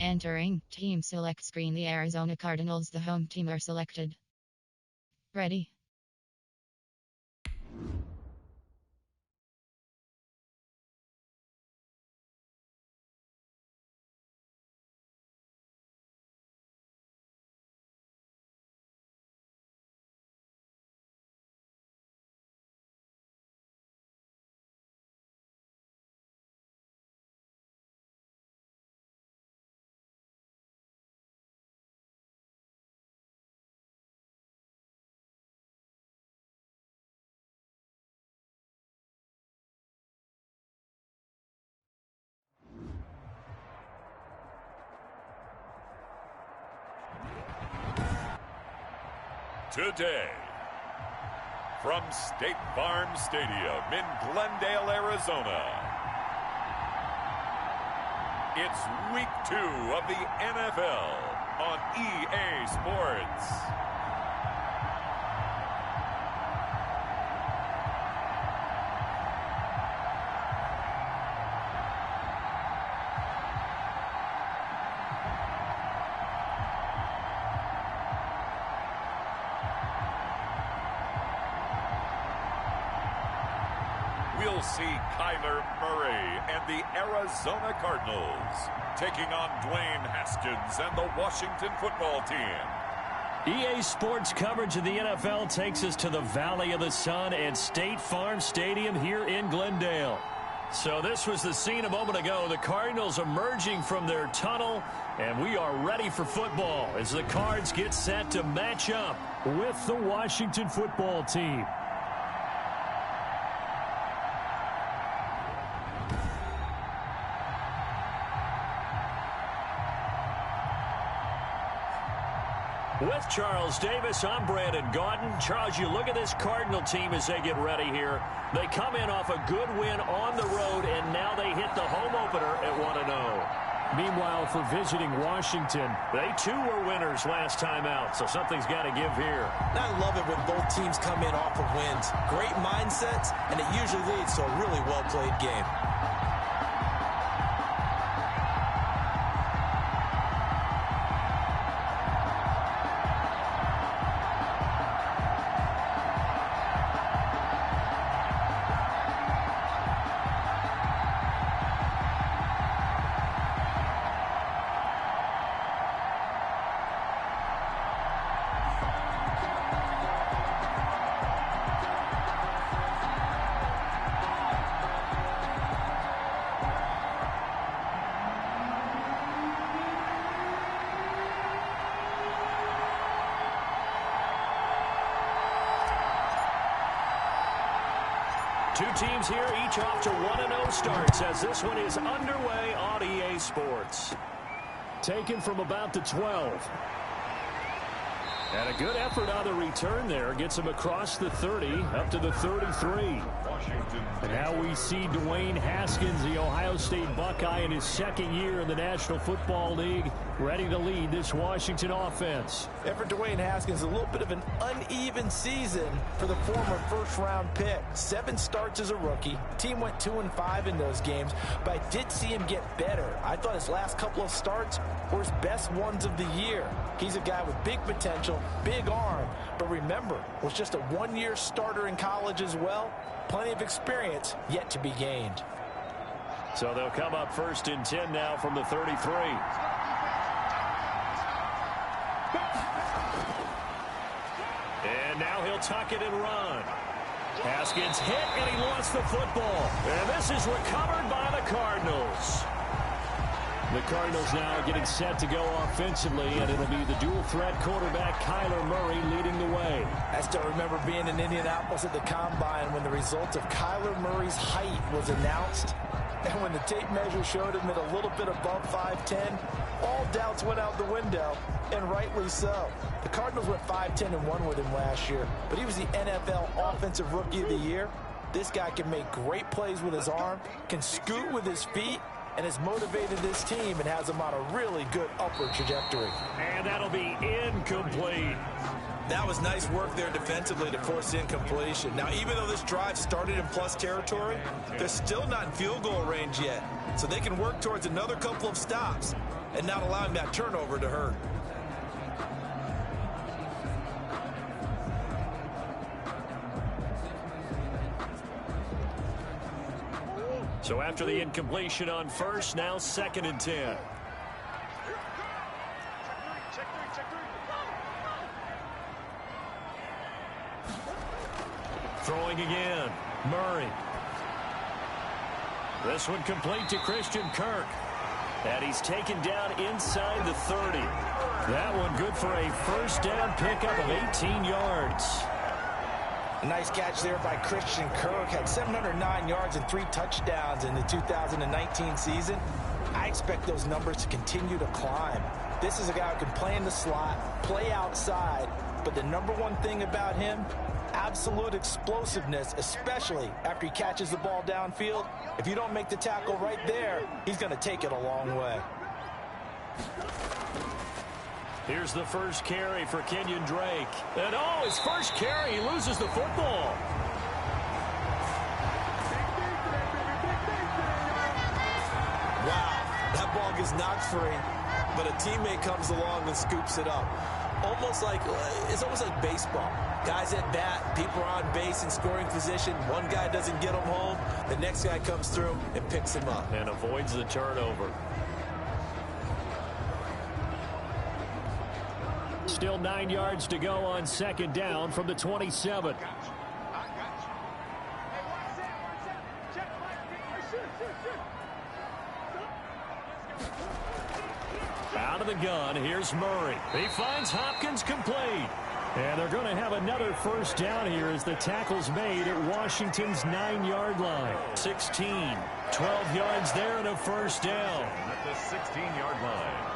Entering team select screen. The Arizona Cardinals, the home team, are selected. Ready. Today, from State Farm Stadium in Glendale, Arizona, it's Week 2 of the NFL on EA Sports. We'll see Kyler Murray and the Arizona Cardinals taking on Dwayne Haskins and the Washington football team. EA Sports coverage of the NFL takes us to the Valley of the Sun at State Farm Stadium here in Glendale. So this was the scene a moment ago. The Cardinals emerging from their tunnel, and we are ready for football as the Cards get set to match up with the Washington football team. With Charles Davis, I'm Brandon Gaudin. Charles, you look at this Cardinal team as they get ready here. They come in off a good win on the road, and now they hit the home opener at 1-0. Meanwhile, for visiting Washington, they too were winners last time out, so something's got to give here. I love it when both teams come in off of wins. Great mindsets, and it usually leads to a really well-played game. Two teams here, each off to 1-0 starts as this one is underway on EA Sports. Taken from about the 12. And a good effort on the return there. Gets him across the 30, up to the 33. And now we see Dwayne Haskins, the Ohio State Buckeye, in his second year in the National Football League, ready to lead this Washington offense. And for Dwayne Haskins, a little bit of an uneven season for the former first-round pick. 7 starts as a rookie. Team went 2-5 in those games, but I did see him get better. I thought his last couple of starts were his best ones of the year. He's a guy with big potential, big arm, but remember, was just a one-year starter in college as well. Plenty of experience yet to be gained. So they'll come up first and 10 now from the 33. And now he'll tuck it and run. Haskins hit, and he lost the football. And this is recovered by the Cardinals. The Cardinals now getting set to go offensively, and it'll be the dual-threat quarterback Kyler Murray leading the way. I still remember being in Indianapolis at the Combine when the result of Kyler Murray's height was announced. And when the tape measure showed him at a little bit above 5'10", all doubts went out the window, and rightly so. The Cardinals went 5-10 and won with him last year, but he was the NFL Offensive Rookie of the Year. This guy can make great plays with his arm, can scoot with his feet, and has motivated this team and has them on a really good upward trajectory. And that'll be incomplete. That was nice work there defensively to force the incompletion. Now, even though this drive started in plus territory, they're still not in field goal range yet. So they can work towards another couple of stops and not allowing that turnover to hurt. So after the incompletion on first, now 2nd and 10. Throwing again, Murray. This one complete to Christian Kirk. And he's taken down inside the 30. That one good for a first down pickup of 18 yards. A nice catch there by Christian Kirk. Had 709 yards and 3 touchdowns in the 2019 season. I expect those numbers to continue to climb. This is a guy who can play in the slot, play outside, but the number one thing about him, absolute explosiveness, especially after he catches the ball downfield. If you don't make the tackle right there, he's going to take it a long way. Here's the first carry for Kenyon Drake. And his first carry, he loses the football. Wow, that ball gets knocked free, but a teammate comes along and scoops it up. It's almost like baseball. Guys at bat, people are on base in scoring position. One guy doesn't get him home. The next guy comes through and picks him up. And avoids the turnover. Still 9 yards to go on 2nd down from the 27. Out of the gun, here's Murray. He finds Hopkins complete. And they're going to have another first down here as the tackle's made at Washington's 9-yard line. 16, 12 yards there and a first down. At the 16-yard line.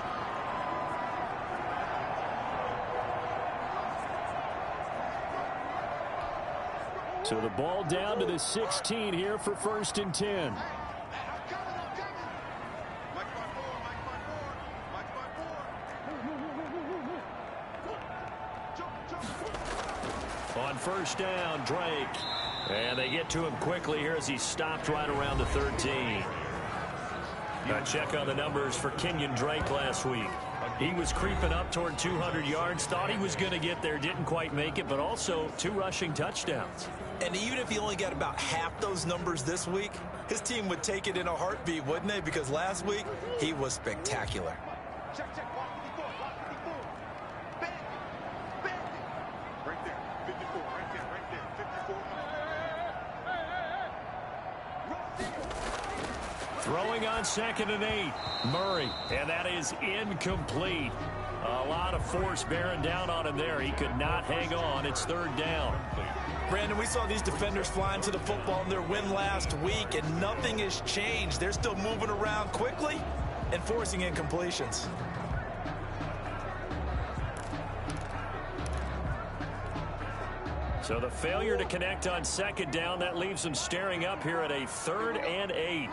So the ball down to the 16 here for 1st and 10. On first down, Drake. And they get to him quickly here as he stopped right around the 13. A check on the numbers for Kenyon Drake last week. He was creeping up toward 200 yards, thought he was going to get there, didn't quite make it, but also 2 rushing touchdowns. And even if he only got about half those numbers this week, his team would take it in a heartbeat, wouldn't they? Because last week, he was spectacular. Check, check, block 54, block 54. Bend it, bend it. Right there, 54, right there, 54. Throwing on 2nd and 8, Murray, and that is incomplete. A lot of force bearing down on him there. He could not hang on. It's 3rd down. Brandon, we saw these defenders flying to the football in their win last week, and nothing has changed. They're still moving around quickly and forcing incompletions. So the failure to connect on 2nd down, that leaves them staring up here at a 3rd and 8.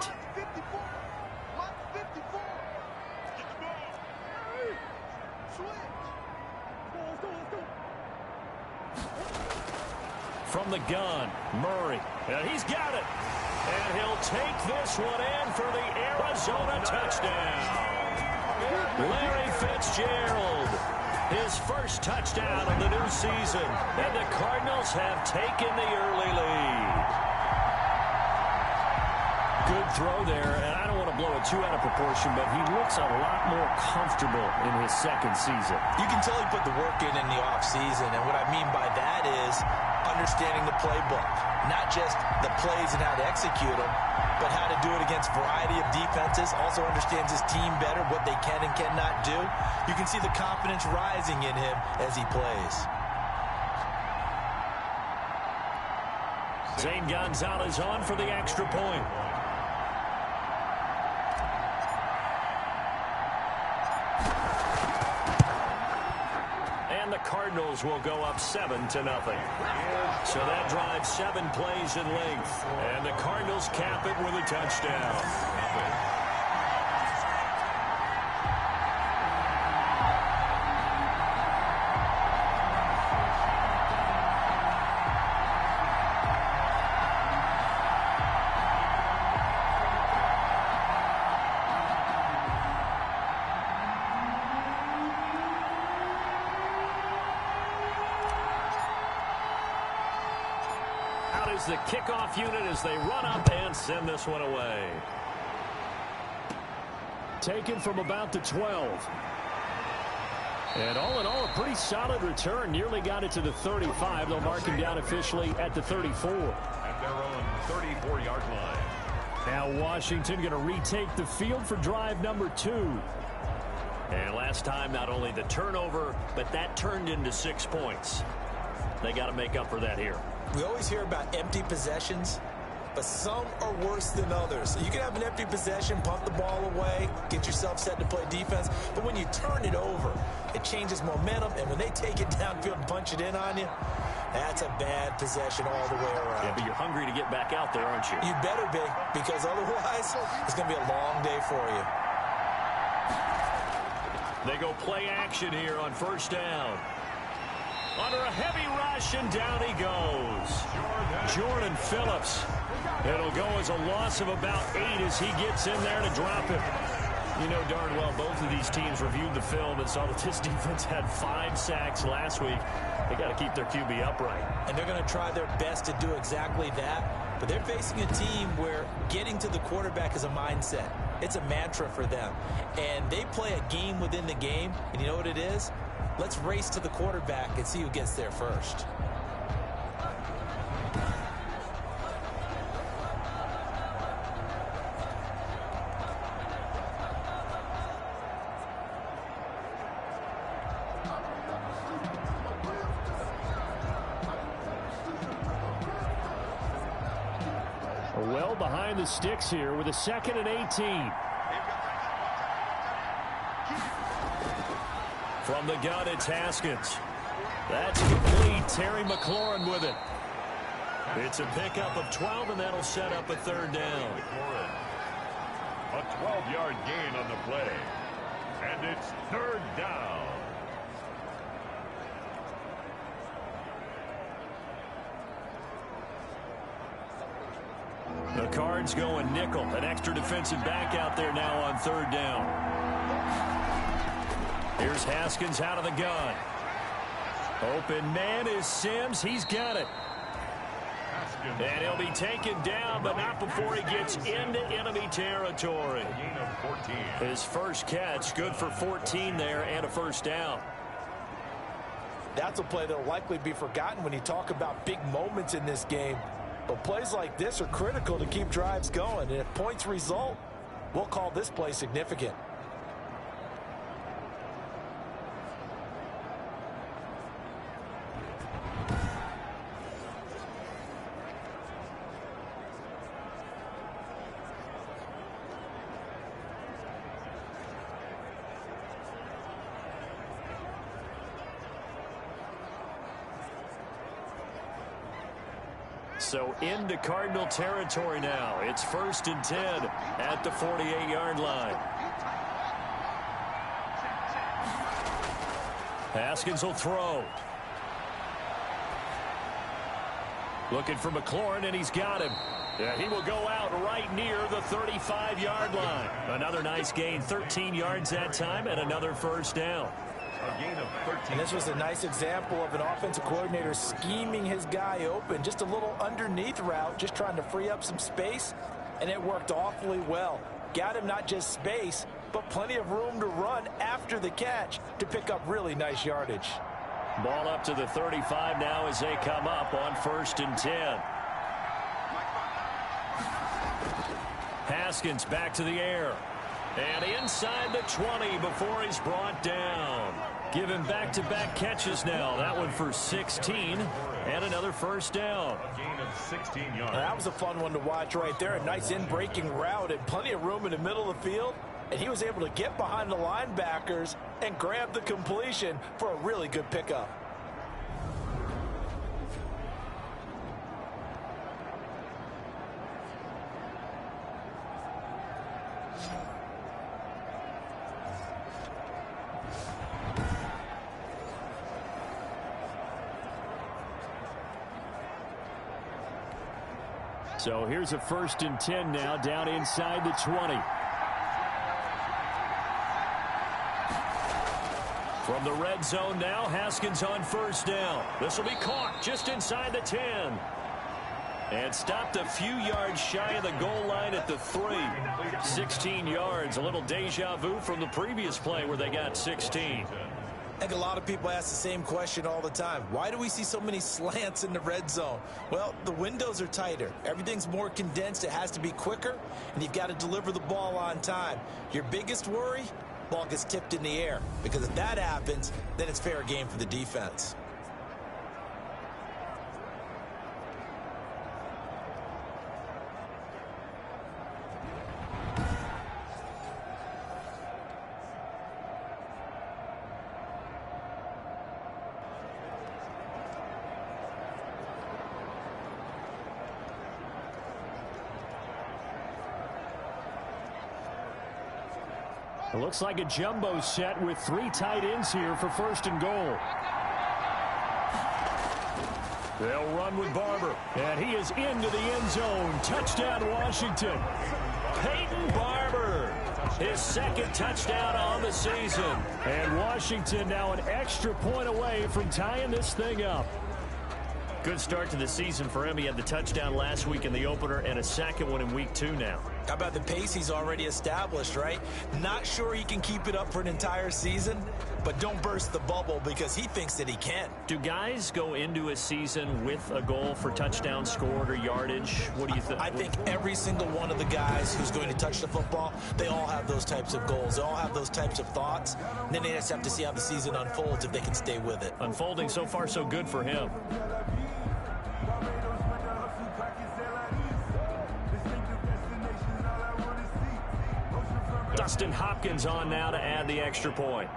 From the gun, Murray. And he's got it. And he'll take this one in for the Arizona touchdown. Larry Fitzgerald, his first touchdown of the new season. And the Cardinals have taken the early lead. Good throw there, and I don't want to blow it too out of proportion, but he looks a lot more comfortable in his 2nd season. You can tell he put the work in the offseason, and what I mean by that is understanding the playbook. Not just the plays and how to execute them, but how to do it against a variety of defenses. Also understands his team better, what they can and cannot do. You can see the confidence rising in him as he plays. Zane Gonzalez on for the extra point. And the Cardinals will go up 7-0. So that drives 7 plays in length. And the Cardinals cap it with a touchdown. is the kickoff unit as they run up and send this one away. Taken from about the 12. And all in all, a pretty solid return. Nearly got it to the 35. They'll mark him down officially at the 34. At their own 34-yard line. Now Washington going to retake the field for drive number 2. And last time, not only the turnover, but that turned into 6 points. They got to make up for that here. We always hear about empty possessions, but some are worse than others. So you can have an empty possession, punt the ball away, get yourself set to play defense. But when you turn it over, it changes momentum. And when they take it downfield and punch it in on you, that's a bad possession all the way around. Yeah, but you're hungry to get back out there, aren't you? You better be, because otherwise it's going to be a long day for you. They go play action here on first down. Under a heavy rush, and down he goes. Jordan Phillips. It'll go as a loss of about 8 as he gets in there to drop him. You know darn well both of these teams reviewed the film and saw that this defense had 5 sacks last week. They got to keep their QB upright. And they're going to try their best to do exactly that. But they're facing a team where getting to the quarterback is a mindset. It's a mantra for them. And they play a game within the game. And you know what it is? Let's race to the quarterback and see who gets there first. Well behind the sticks here with a 2nd and 18. From the gun, it's Haskins. That's complete. Terry McLaurin with it. It's a pickup of 12, and that'll set up a 3rd down. A 12-yard gain on the play. And it's 3rd down. The Cards going nickel. An extra defensive back out there now on 3rd down. Here's Haskins out of the gun. Open man is Sims. He's got it. And he'll be taken down, but not before he gets into enemy territory. His first catch, good for 14 there and a 1st down. That's a play that'll likely be forgotten when you talk about big moments in this game. But plays like this are critical to keep drives going. And if points result, we'll call this play significant. So into Cardinal territory now. It's 1st and 10 at the 48-yard line. Haskins will throw. Looking for McLaurin, and he's got him. Yeah, he will go out right near the 35-yard line. Another nice gain, 13 yards that time, and another 1st down. A gain of 13. And this was a nice example of an offensive coordinator scheming his guy open. Just a little underneath route, just trying to free up some space, and it worked awfully well. Got him not just space, but plenty of room to run after the catch to pick up really nice yardage. Ball up to the 35 now as they come up on 1st and 10. Haskins back to the air. And inside the 20 before he's brought down. Give him back-to-back catches now. That one for 16 and another 1st down. A gain of 16 yards. That was a fun one to watch right there. A nice in-breaking route and plenty of room in the middle of the field. And he was able to get behind the linebackers and grab the completion for a really good pickup. So here's a 1st and 10 now down inside the 20. From the red zone now, Haskins on 1st down. This will be caught just inside the 10. And stopped a few yards shy of the goal line at the 3. 16 yards, a little deja vu from the previous play where they got 16. I think a lot of people ask the same question all the time. Why do we see so many slants in the red zone? Well, the windows are tighter. Everything's more condensed. It has to be quicker, and you've got to deliver the ball on time. Your biggest worry? Ball gets tipped in the air, because if that happens, then it's fair game for the defense. It looks like a jumbo set with 3 tight ends here for 1st and goal. They'll run with Barber, and he is into the end zone. Touchdown, Washington. Peyton Barber, his 2nd touchdown on the season. And Washington now an extra point away from tying this thing up. Good start to the season for him. He had the touchdown last week in the opener and a 2nd one in week 2 now. How about the pace he's already established, right? Not sure he can keep it up for an entire season, but don't burst the bubble because he thinks that he can. Do guys go into a season with a goal for touchdown scored or yardage? What do you think? I think every single one of the guys who's going to touch the football, they all have those types of goals. They all have those types of thoughts. And then they just have to see how the season unfolds if they can stay with it. Unfolding so far so good for him. Dustin Hopkins on now to add the extra point.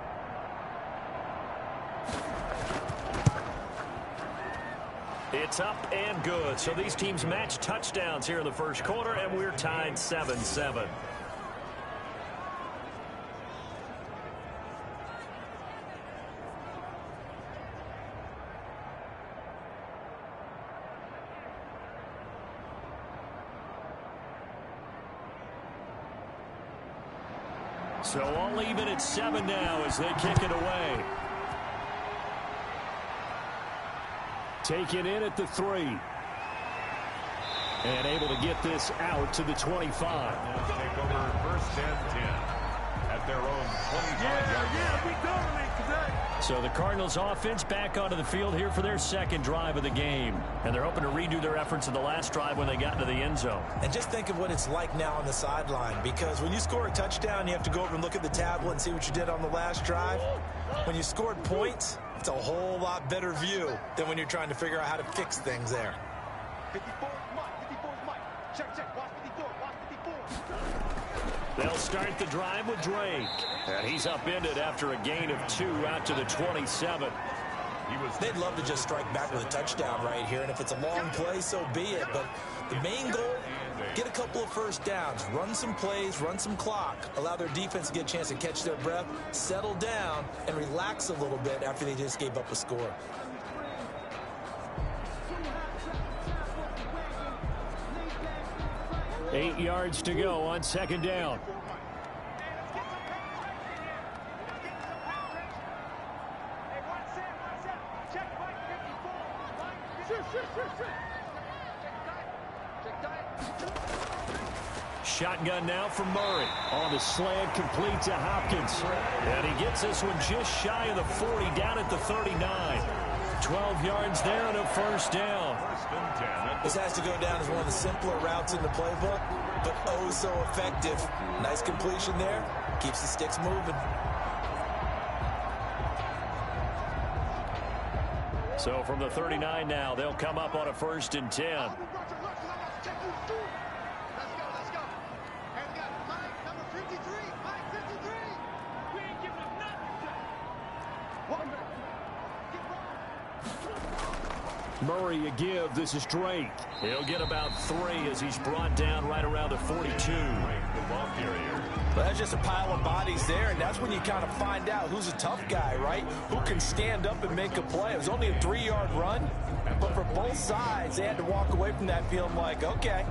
It's up and good. So these teams match touchdowns here in the 1st quarter, and we're tied 7-7. So all even at 7 now as they kick it away. Taken in at the 3. And able to get this out to the 25. Take over 1st and 10 at their own 25-yard line. We dominate today. So the Cardinals offense back onto the field here for their 2nd drive of the game. And they're hoping to redo their efforts in the last drive when they got into the end zone. And just think of what it's like now on the sideline, because when you score a touchdown, you have to go over and look at the tablet and see what you did on the last drive. When you scored points, it's a whole lot better view than when you're trying to figure out how to fix things there. 54 is Mike. 54 is Mike. Check. Watch 54. Watch 54. They'll start the drive with Drake. And he's upended after a gain of 2 out to the 27. They'd love to just strike back with a touchdown right here, and if it's a long play, so be it. But the main goal, get a couple of 1st downs, run some plays, run some clock, allow their defense to get a chance to catch their breath, settle down, and relax a little bit after they just gave up a score. Eight yards to go on 2nd down. Shotgun now from Murray. On the slant, complete to Hopkins. And he gets this one just shy of the 40, down at the 39. 12 yards there and a 1st down. This has to go down as one of the simpler routes in the playbook, but oh so effective. Nice completion there. Keeps the sticks moving. So from the 39 now, they'll come up on a 1st and 10. Let's go. And we got Mike, number 53. Mike, 53. We ain't giving him nothing. One back. Murray a give. This is Drake. He'll get about 3 as he's brought down right around the 42. Well, that's just a pile of bodies there, and that's when you kind of find out who's a tough guy, right? Who can stand up and make a play. It was only a 3-yard run, but for both sides, they had to walk away from that feeling like, okay,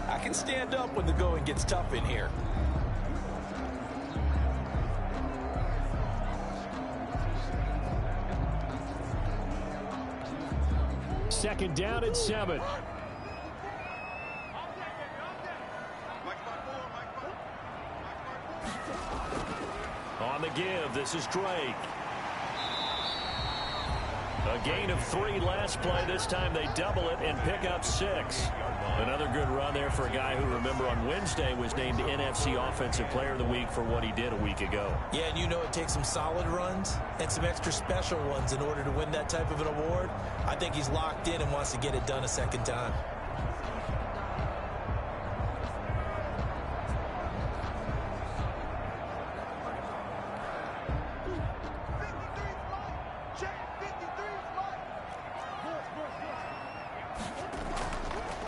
I can stand up when the going gets tough in here. Second down at 7. On the give, this is Drake. A gain of 3 last play. This time they double it and pick up 6. Another good run there for a guy who, remember, on Wednesday was named NFC Offensive Player of the Week for what he did a week ago. Yeah, and you know it takes some solid runs and some extra special ones in order to win that type of an award. I think he's locked in and wants to get it done a second time.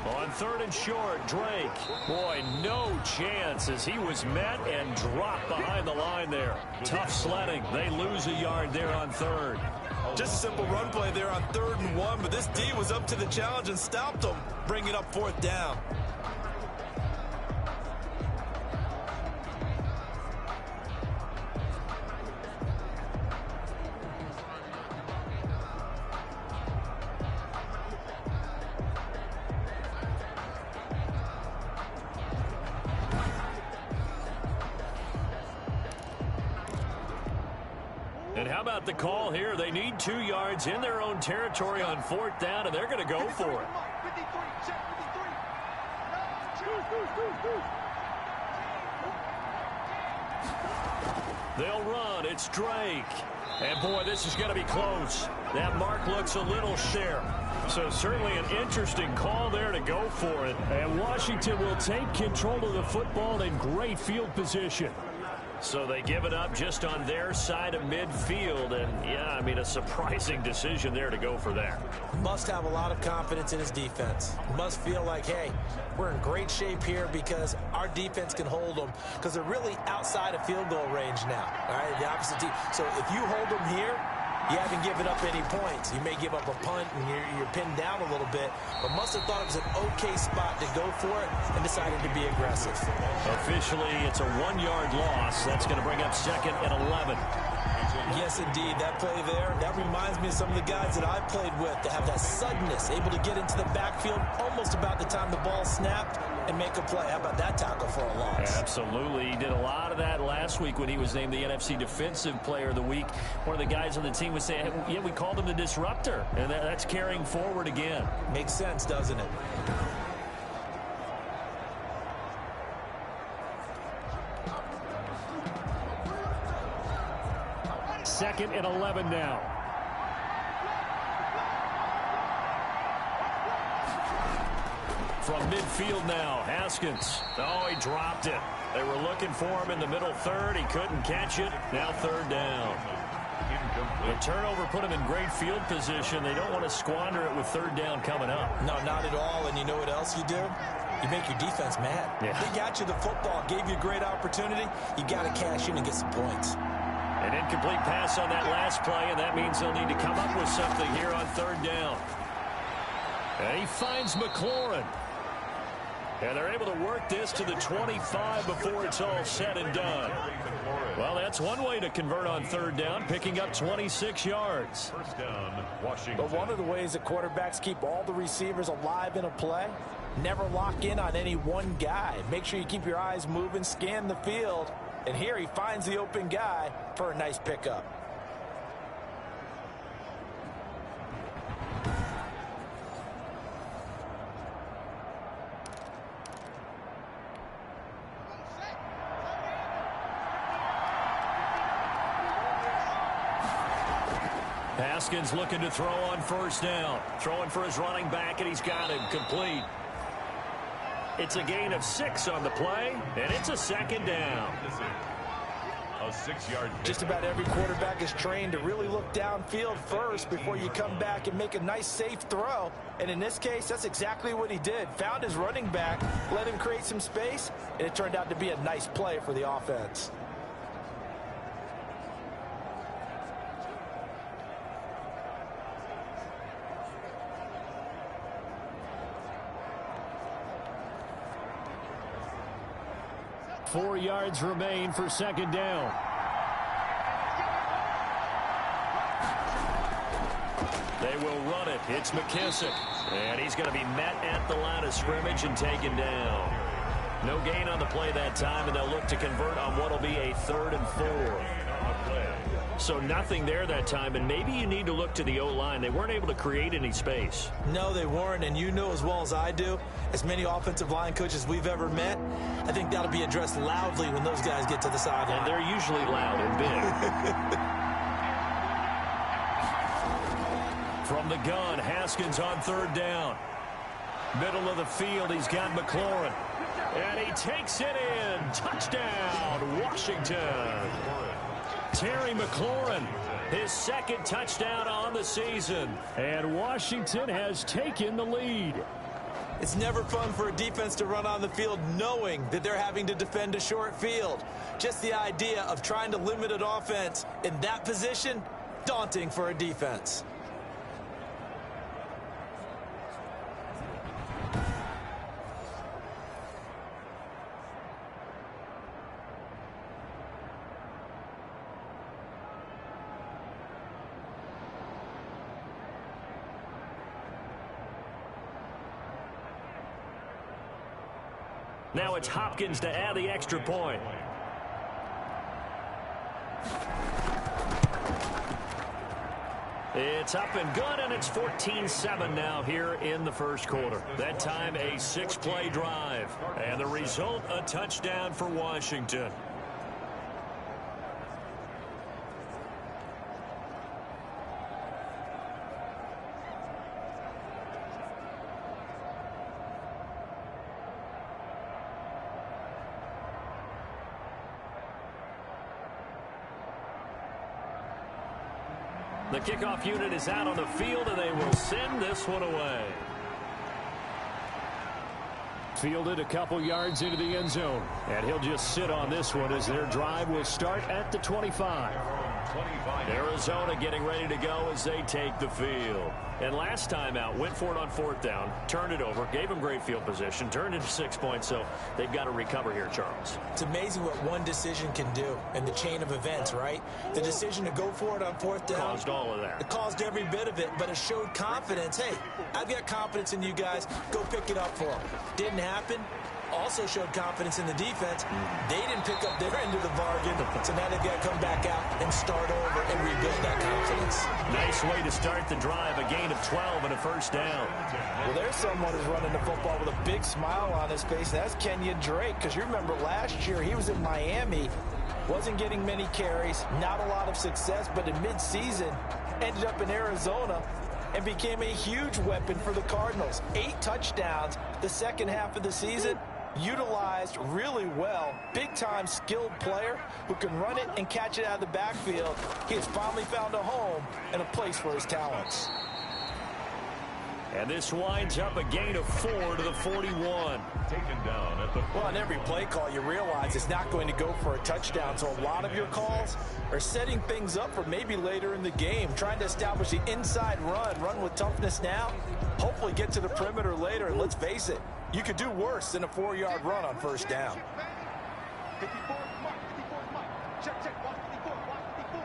On 3rd and short, Drake. Boy, no chance as he was met and dropped behind the line there. Tough sledding. They lose a yard there on 3rd. Just a simple run play there on 3rd and 1, but this D was up to the challenge and stopped him, bringing up 4th down. And how about the call here? They need 2 yards in their own territory on 4th down, and they're going to go for it. They'll run. It's Drake. And, boy, this is going to be close. That mark looks a little share. So certainly an interesting call there to go for it. And Washington will take control of the football in great field position. So they give it up just on their side of midfield. And, yeah, I mean, a surprising decision there to go for that. Must have a lot of confidence in his defense. Must feel like, hey, we're in great shape here because our defense can hold them because they're really outside of field goal range now. All right, the opposite team. So if you hold them here, you haven't given up any points. You may give up a punt and you're pinned down a little bit, but must have thought it was an okay spot to go for it and decided to be aggressive. Officially, it's a 1-yard loss. That's going to bring up 2nd and 11. Yes, indeed. That play there, that reminds me of some of the guys that I've played with to have that suddenness, able to get into the backfield almost about the time the ball snapped and make a play. How about that tackle for a loss? Absolutely. He did a lot of that last week when he was named the NFC Defensive Player of the Week. One of the guys on the team was saying, yeah, we called him the disruptor, and that's carrying forward again. Makes sense, doesn't it? Second and 11 now. From midfield now, Haskins. Oh, he dropped it. They were looking for him in the middle 3rd. He couldn't catch it. Now 3rd down. The turnover put him in great field position. They don't want to squander it with 3rd down coming up. No, not at all. And you know what else you do? You make your defense mad. Yeah. They got you the football, gave you a great opportunity. You got to cash in and get some points. An incomplete pass on that last play, and that means they'll need to come up with something here on 3rd down. And he finds McLaurin. And they're able to work this to the 25 before it's all said and done. Well, that's one way to convert on 3rd down, picking up 26 yards. First down, Washington. But one of the ways that quarterbacks keep all the receivers alive in a play, never lock in on any one guy. Make sure you keep your eyes moving, scan the field. And here he finds the open guy for a nice pickup. Haskins looking to throw on 1st down. Throwing for his running back, and he's got him complete. It's a gain of 6 on the play, and it's a 2nd down. A 6-yard pick. Just about every quarterback is trained to really look downfield first before you come back and make a nice, safe throw. And in this case, that's exactly what he did. Found his running back, let him create some space, and it turned out to be a nice play for the offense. Four yards remain for 2nd down. They will run it. It's McKissick. And he's going to be met at the line of scrimmage and taken down. No gain on the play that time, and they'll look to convert on what will be a 3rd and 4. So nothing there that time, and maybe you need to look to the O-line. They weren't able to create any space. No, they weren't, and you know as well as I do, as many offensive line coaches we've ever met, I think that'll be addressed loudly when those guys get to the sideline. And they're usually loud and big. From the gun, Haskins on third down. Middle of the field, he's got McLaurin. And he takes it in. Touchdown, Washington. Terry McLaurin, his second touchdown on the season. And Washington has taken the lead. It's never fun for a defense to run on the field knowing that they're having to defend a short field. Just the idea of trying to limit an offense in that position, daunting for a defense. Now it's Hopkins to add the extra point. It's up and good, and it's 14-7 now here in the first quarter. That time a 6-play drive. And the result, a touchdown for Washington. The kickoff unit is out on the field, and they will send this one away. Fielded a couple yards into the end zone. And he'll just sit on this one as their drive will start at the 25. Arizona getting ready to go as they take the field. And last time out, went for it on fourth down, turned it over, gave them great field position, turned it 6 points, so they've got to recover here, Charles. It's amazing what one decision can do in the chain of events, right? The decision to go for it on fourth down. Caused all of that. It caused every bit of it, but it showed confidence. Hey, I've got confidence in you guys. Go pick it up for them. Didn't happen. Also showed confidence in the defense. They didn't pick up their end of the bargain, so now they've got to come back out and start over and rebuild that confidence. Nice way to start the drive, a gain of 12 and a first down. Well, there's someone who's running the football with a big smile on his face, and that's Kenyon Drake, because you remember last year he was in Miami, wasn't getting many carries, not a lot of success, but in midseason ended up in Arizona and became a huge weapon for the Cardinals. 8 touchdowns the second half of the season. Utilized really well. Big-time skilled player who can run it and catch it out of the backfield. He has finally found a home and a place for his talents. And this winds up a gain of 4 to the 41. Taken down at the... Well, on every play call, you realize it's not going to go for a touchdown. So a lot of your calls are setting things up for maybe later in the game, trying to establish the inside run with toughness now, hopefully get to the perimeter later. And let's face it, you could do worse than a 4-yard run on first down. 54, mark, 54, mark. Check, check, watch 54, watch 54.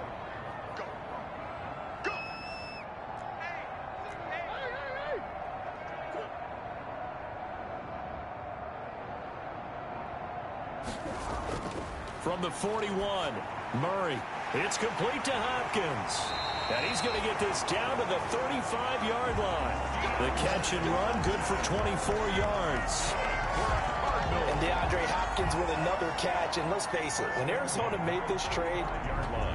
Go. Go. Hey. From the 41, Murray. It's complete to Hopkins. And he's going to get this down to the 35-yard line. The catch and run, good for 24 yards. And DeAndre Hopkins with another catch. And let's face it, when Arizona made this trade,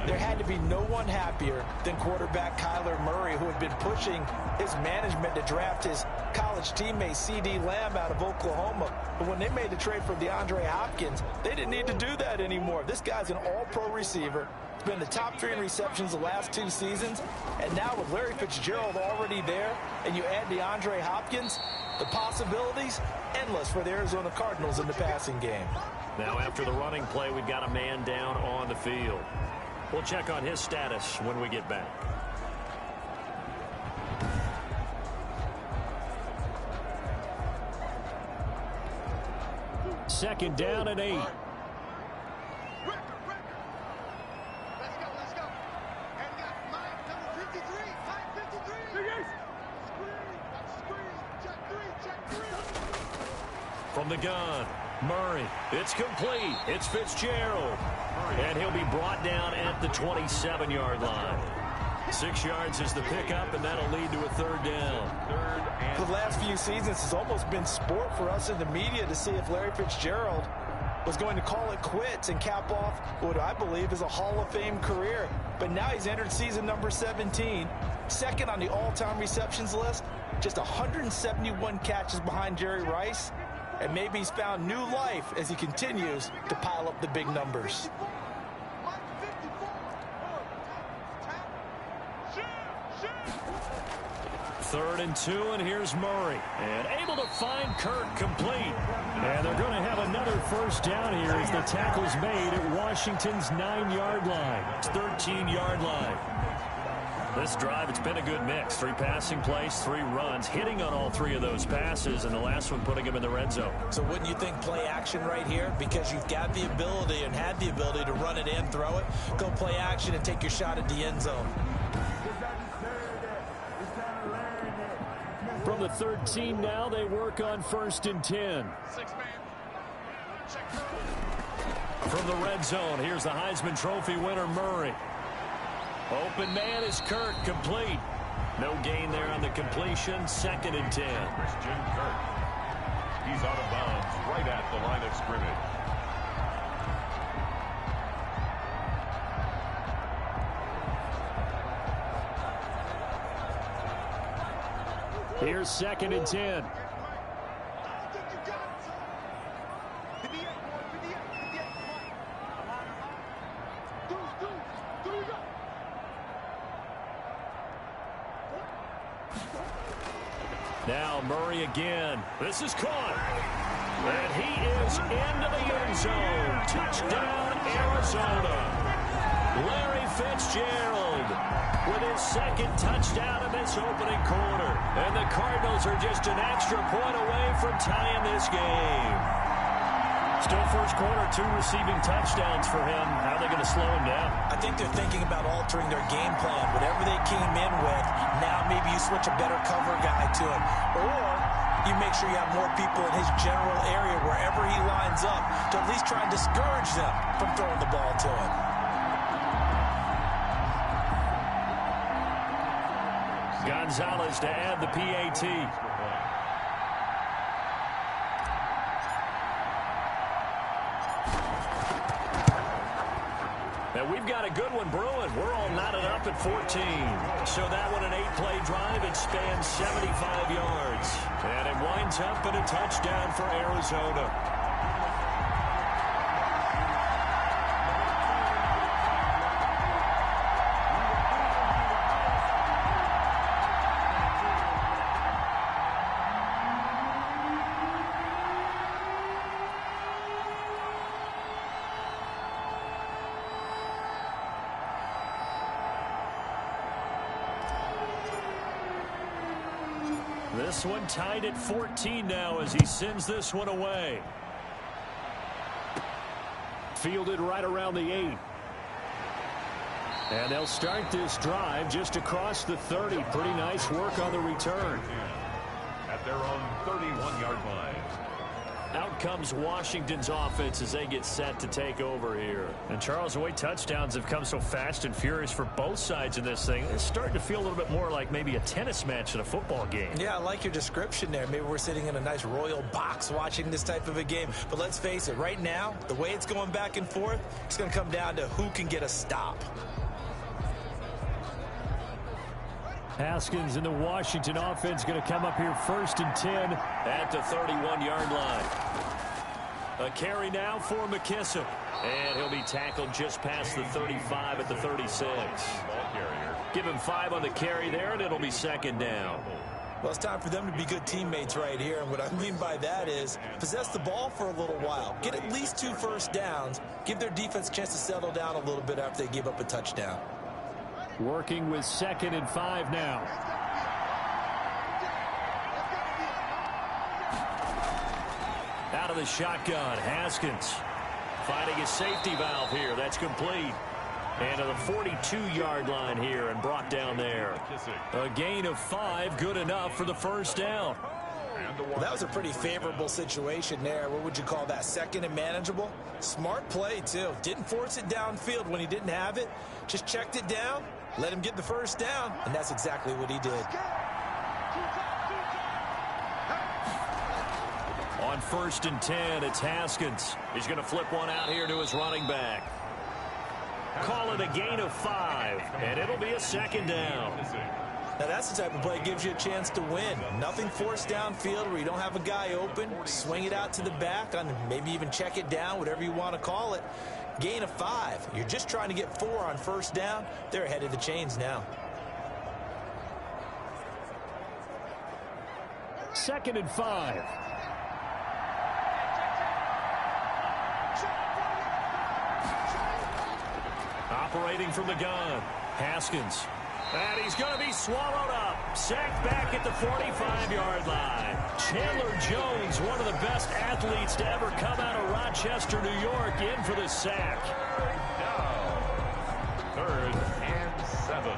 there had to be no one happier than quarterback Kyler Murray, who had been pushing his management to draft his college teammate C.D. Lamb out of Oklahoma. But when they made the trade for DeAndre Hopkins, they didn't need to do that anymore. This guy's an all-pro receiver. He's been the top 3 in receptions the last 2 seasons. And now with Larry Fitzgerald already there, and you add DeAndre Hopkins, the possibilities endless for the Arizona Cardinals in the passing game. Now after the running play, we've got a man down on the field. We'll check on his status when we get back. Second down and 8. Let's go. And we got line number 53. Line 53. Screen. Check 3. From the gun, Murray, it's complete. It's Fitzgerald. And he'll be brought down at the 27-yard line. 6 yards is the pickup, and that'll lead to a third down. For the last few seasons, it's almost been sport for us in the media to see if Larry Fitzgerald was going to call it quits and cap off what I believe is a Hall of Fame career. But now he's entered season number 17, second on the all-time receptions list, just 171 catches behind Jerry Rice, and maybe he's found new life as he continues to pile up the big numbers. Third and 2, and here's Murray. And able to find Kirk complete. And they're going to have another first down here as the tackle's made at Washington's 9-yard line. 13-yard line. This drive, it's been a good mix. 3 passing plays, 3 runs, hitting on all 3 of those passes, and the last one putting him in the red zone. So wouldn't you think play action right here? Because you've got the ability and had the ability to run it in, throw it, go play action and take your shot at the end zone. From the 13 now, they work on 1st and 10. From the red zone, here's the Heisman Trophy winner, Murray. Open man is Kirk, complete. No gain there on the completion, 2nd and 10. Christian Kirk. He's out of bounds right at the line of scrimmage. Here's 2nd and 10. Now Murray again. This is caught. And he is into the end zone. Touchdown, Arizona. Larry Fitzgerald with his 2nd touchdown in this opening quarter. And the Cardinals are just an extra point away from tying this game. Still first quarter, 2 receiving touchdowns for him. How are they going to slow him down? I think they're thinking about altering their game plan. Whatever they came in with, now maybe you switch a better cover guy to him. Or you make sure you have more people in his general area wherever he lines up to at least try and discourage them from throwing the ball to him. Gonzalez to add the PAT. And we've got a good one brewing. We're all knotted up at 14. So that one an 8-play drive. It spans 75 yards. And it winds up in a touchdown for Arizona. This one tied at 14 now as he sends this one away. Fielded right around the 8. And they'll start this drive just across the 30. Pretty nice work on the return. At their own 31-yard line. Out comes Washington's offense as they get set to take over here. And Charles, the way touchdowns have come so fast and furious for both sides in this thing, it's starting to feel a little bit more like maybe a tennis match in a football game. Yeah, I like your description there. Maybe we're sitting in a nice royal box watching this type of a game. But let's face it, right now, the way it's going back and forth, it's going to come down to who can get a stop. Haskins and the Washington offense going to come up here 1st and 10 at the 31-yard line. A carry now for McKissick. And he'll be tackled just past the 35 at the 36. Give him 5 on the carry there, and it'll be 2nd down. Well, it's time for them to be good teammates right here. And what I mean by that is possess the ball for a little while. Get at least 2 first downs. Give their defense a chance to settle down a little bit after they give up a touchdown. Working with 2nd and 5 now. Out of the shotgun, Haskins finding his safety valve here. That's complete. And to the 42-yard line here and brought down there. A gain of 5, good enough for the first down. Well, that was a pretty favorable situation there. What would you call that? Second and manageable? Smart play, too. Didn't force it downfield when he didn't have it. Just checked it down, let him get the first down, and that's exactly what he did. On 1st and 10, it's Haskins. He's going to flip one out here to his running back. Call it a gain of 5, and it'll be a second down. Now, that's the type of play that gives you a chance to win. Nothing forced downfield where you don't have a guy open. Swing it out to the back, and maybe even check it down, whatever you want to call it. Gain of 5. You're just trying to get 4 on 1st down. They're ahead of the chains now. 2nd and 5. Operating from the gun, Haskins. And he's going to be swallowed up. Sacked back at the 45-yard line. Chandler Jones, one of the best athletes to ever come out of Rochester, New York, in for the sack. Down. 3rd and 7.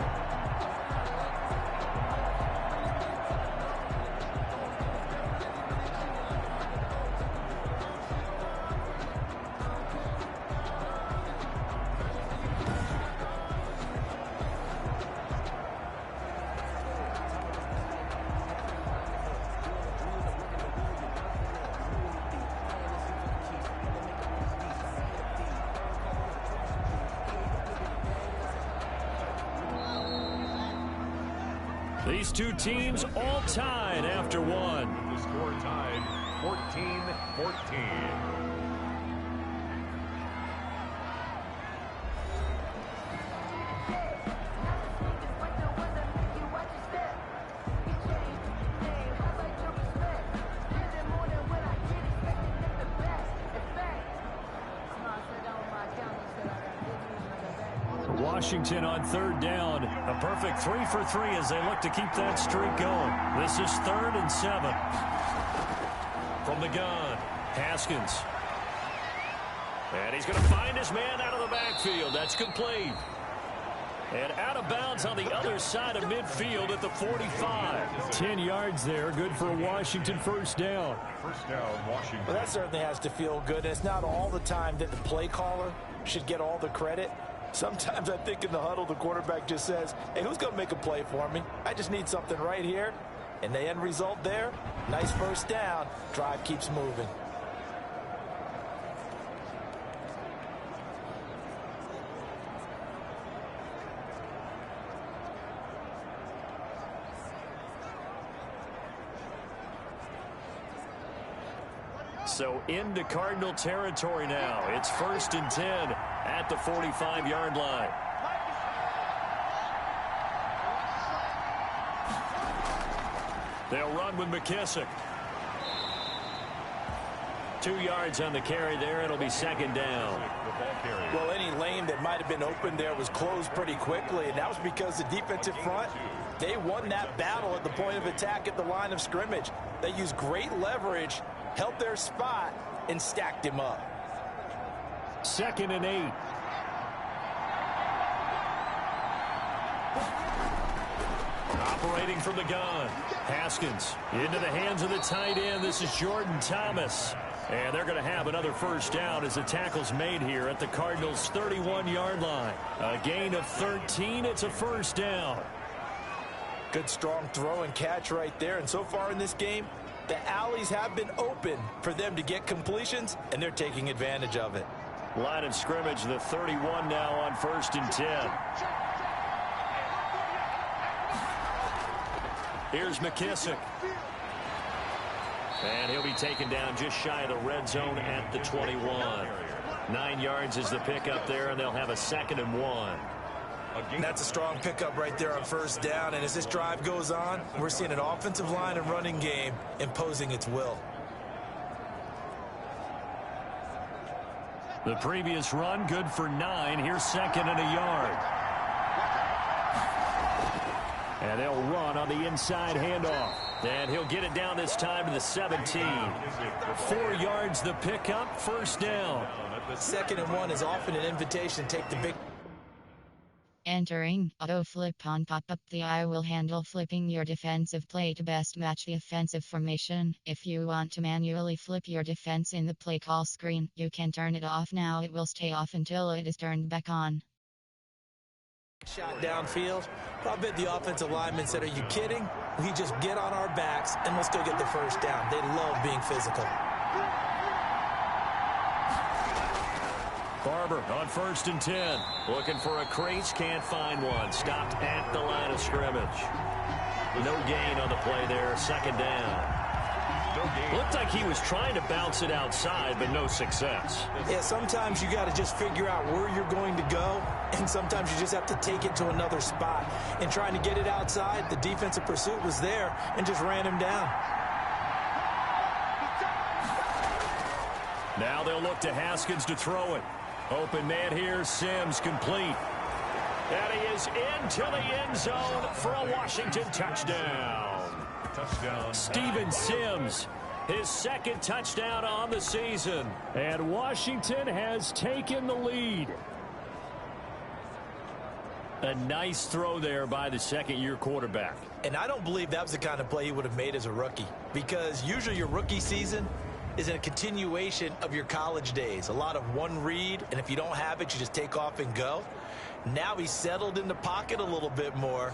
These two teams all tied after one. The score tied 14-14. Washington on 3rd down. A perfect 3 for 3 as they look to keep that streak going. This is 3rd and 7. From the gun, Haskins. And he's going to find his man out of the backfield. That's complete. And out of bounds on the other side of midfield at the 45. 10 yards there. Good for a Washington 1st down. 1st down, Washington. Well, that certainly has to feel good. And it's not all the time that the play caller should get all the credit. Sometimes I think in the huddle, the quarterback just says, hey, who's going to make a play for me? I just need something right here. And the end result there, nice 1st down. Drive keeps moving. So into Cardinal territory now. It's 1st and 10 at the 45-yard line. They'll run with McKissick. 2 yards on the carry there. It'll be 2nd down. Well, any lane that might have been open there was closed pretty quickly, and that was because the defensive front, they won that battle at the point of attack at the line of scrimmage. They used great leverage, held their spot, and stacked him up. 2nd and 8. Operating from the gun, Haskins into the hands of the tight end. This is Jordan Thomas. And they're going to have another 1st down as the tackle's made here at the Cardinals' 31-yard line. A gain of 13. It's a 1st down. Good strong throw and catch right there. And so far in this game, the alleys have been open for them to get completions, and they're taking advantage of it. Line of scrimmage, the 31 now on 1st and 10. Here's McKissick. And he'll be taken down just shy of the red zone at the 21. 9 yards is the pickup there, and they'll have a 2nd and 1. That's a strong pickup right there on 1st down. And as this drive goes on, we're seeing an offensive line and running game imposing its will. The previous run, good for 9. Here's 2nd and a yard. And they'll run on the inside handoff. And he'll get it down this time to the 17. 4 yards the pickup, 1st down. 2nd and 1 is often an invitation to take the big. Entering auto flip on pop-up. The eye will handle flipping your defensive play to best match the offensive formation. If you want to manually flip your defense in the play call screen, you can turn it off now. It will stay off until it is turned back on. Shot downfield. I bet the offensive lineman said, "Are you kidding? We just get on our backs and let's go get the first down." They love being physical. Barber on 1st and 10. Looking for a crease, can't find one. Stopped at the line of scrimmage. No gain on the play there, 2nd down. Looked like he was trying to bounce it outside, but no success. Yeah, sometimes you got to just figure out where you're going to go, and sometimes you just have to take it to another spot. And trying to get it outside, the defensive pursuit was there and just ran him down. Now they'll look to Haskins to throw it. Open man here, Sims complete. And he is into the end zone for a Washington touchdown. Steven Sims, his 2nd touchdown on the season. And Washington has taken the lead. A nice throw there by the 2nd-year quarterback. And I don't believe that was the kind of play he would have made as a rookie, because usually your rookie season is a continuation of your college days. A lot of one read, and if you don't have it, you just take off and go. Now he's settled in the pocket a little bit more,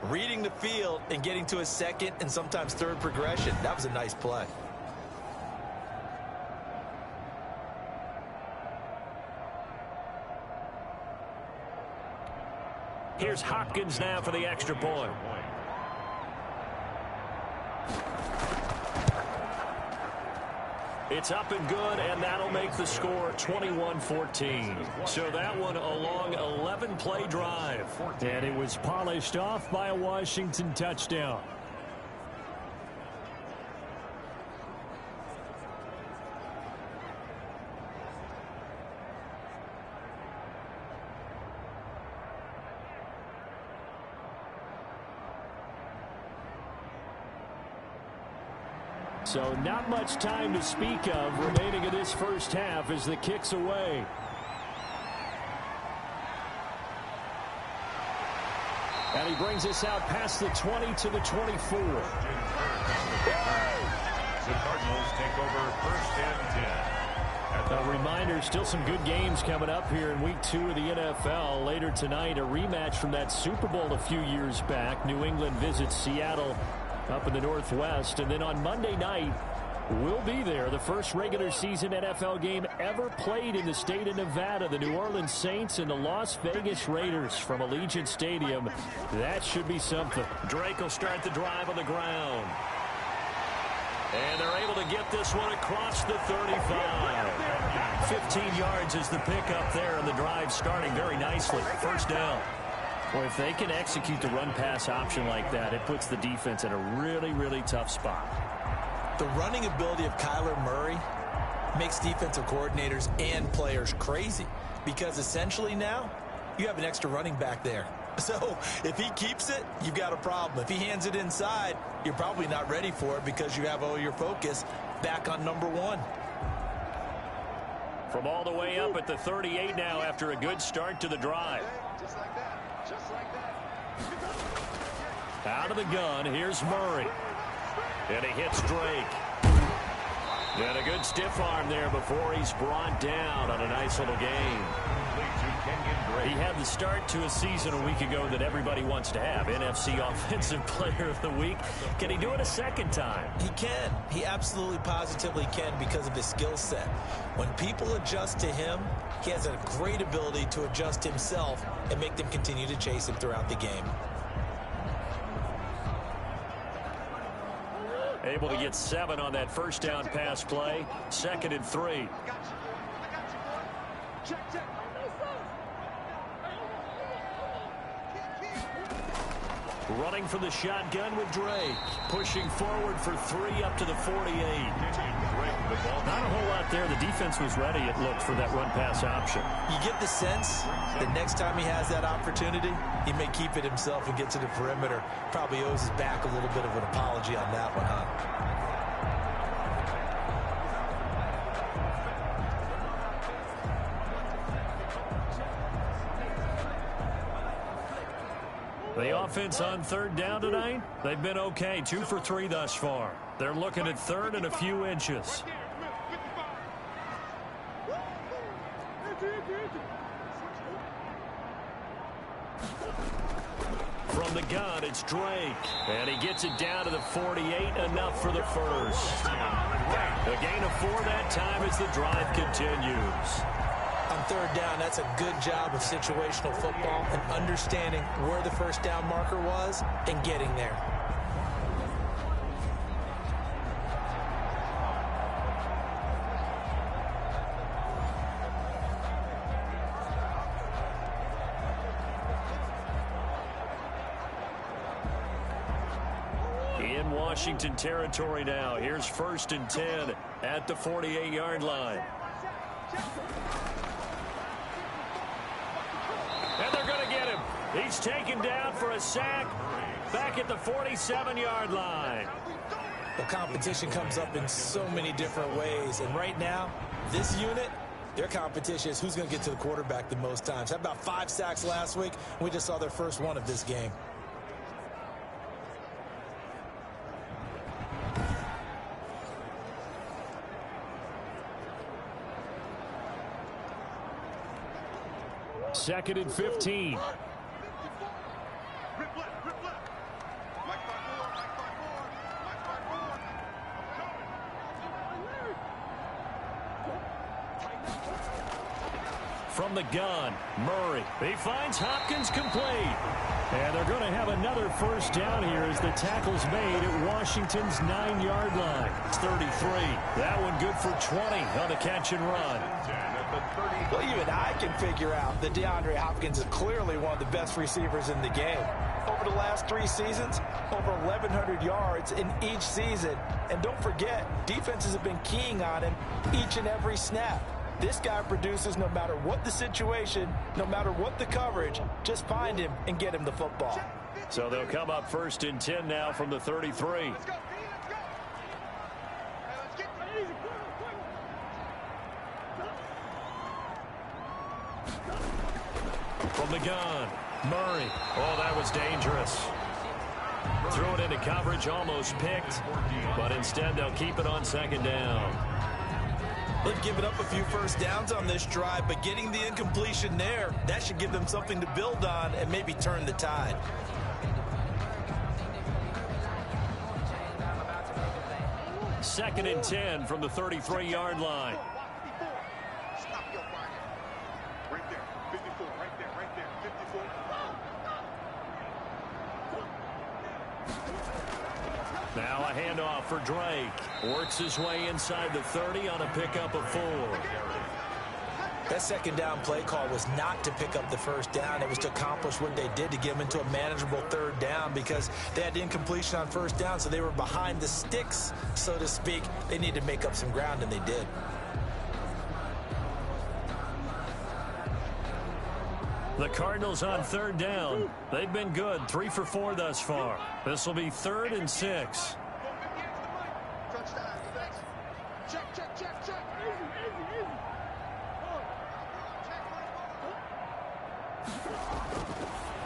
reading the field and getting to his 2nd and sometimes 3rd progression. That was a nice play. Here's Hopkins now for the extra point. It's up and good, and that'll make the score 21-14. So that one a long 11-play drive. And it was polished off by a Washington touchdown. So not much time to speak of remaining in this first half as the kick's away. And he brings us out past the 20 to the 24. The Cardinals take over 1st and 10. A reminder, still some good games coming up here in week 2 of the NFL. Later tonight, a rematch from that Super Bowl a few years back. New England visits Seattle up in the Northwest. And then on Monday night, we'll be there. The first regular season NFL game ever played in the state of Nevada. The New Orleans Saints and the Las Vegas Raiders from Allegiant Stadium. That should be something. Drake will start the drive on the ground. And they're able to get this one across the 35. 15 yards is the pickup there, and the drive starting very nicely. 1st down. Well, if they can execute the run-pass option like that, it puts the defense in a really, really tough spot. The running ability of Kyler Murray makes defensive coordinators and players crazy, because essentially now you have an extra running back there. So if he keeps it, you've got a problem. If he hands it inside, you're probably not ready for it because you have all your focus back on number 1. From all the way up at the 38 now after a good start to the drive. Just like that. Just like that. Out of the gun, here's Murray. And he hits Drake. And a good stiff arm there before he's brought down on a nice little gain. He had the start to a season a week ago that everybody wants to have. NFC Offensive Player of the Week. Can he do it a 2nd time? He can. He absolutely positively can because of his skill set. When people adjust to him, he has a great ability to adjust himself and make them continue to chase him throughout the game. Able to get 7 on that 1st down pass play. 2nd and 3. I got you, boy. Check, check. Running for the shotgun with Drake. Pushing forward for 3 up to the 48. Not a whole lot there. The defense was ready, it looked, for that run-pass option. You get the sense that next time he has that opportunity, he may keep it himself and get to the perimeter. Probably owes his back a little bit of an apology on that one, huh? The offense on third down tonight, they've been okay, 2 for 3 thus far. They're looking at third and a few inches. From the gun, it's Drake. And he gets it down to the 48, enough for the first. A gain of 4 that time as the drive continues. On third down, that's a good job of situational football and understanding where the first down marker was and getting there. In Washington territory now. Here's 1st and 10 at the 48-yard line. And they're going to get him. He's taken down for a sack back at the 47-yard line. Well, competition comes up in so many different ways. And right now, this unit, their competition is who's going to get to the quarterback the most times. Had about 5 sacks last week. We just saw their first one of this game. Second and 15. From the gun, Murray. He finds Hopkins complete. And they're going to have another first down here as the tackle's made at Washington's 9-yard line. It's 33. That one good for 20 on the catch and run. Well, even I can figure out that DeAndre Hopkins is clearly one of the best receivers in the game. Over the last 3 seasons, over 1,100 yards in each season. And don't forget, defenses have been keying on him each and every snap. This guy produces no matter what the situation, no matter what the coverage. Just find him and get him the football. So they'll come up 1st and 10 now from the 33. From the gun, Murray. Oh, that was dangerous. Threw it into coverage, almost picked, but instead they'll keep it on 2nd down. They've given up a few first downs on this drive, but getting the incompletion there, that should give them something to build on and maybe turn the tide. Second and 10 from the 33-yard line. Stop your fire. Right there. 54. Right there. Right there. 54. Now a handoff for Drake. Works his way inside the 30 on a pickup of 4. That 2nd down play call was not to pick up the first down. It was to accomplish what they did to get them into a manageable 3rd down because they had incompletion on 1st down, so they were behind the sticks, so to speak. They needed to make up some ground, and they did. The Cardinals on 3rd down. They've been good, 3 for 4 thus far. This will be 3rd and 6.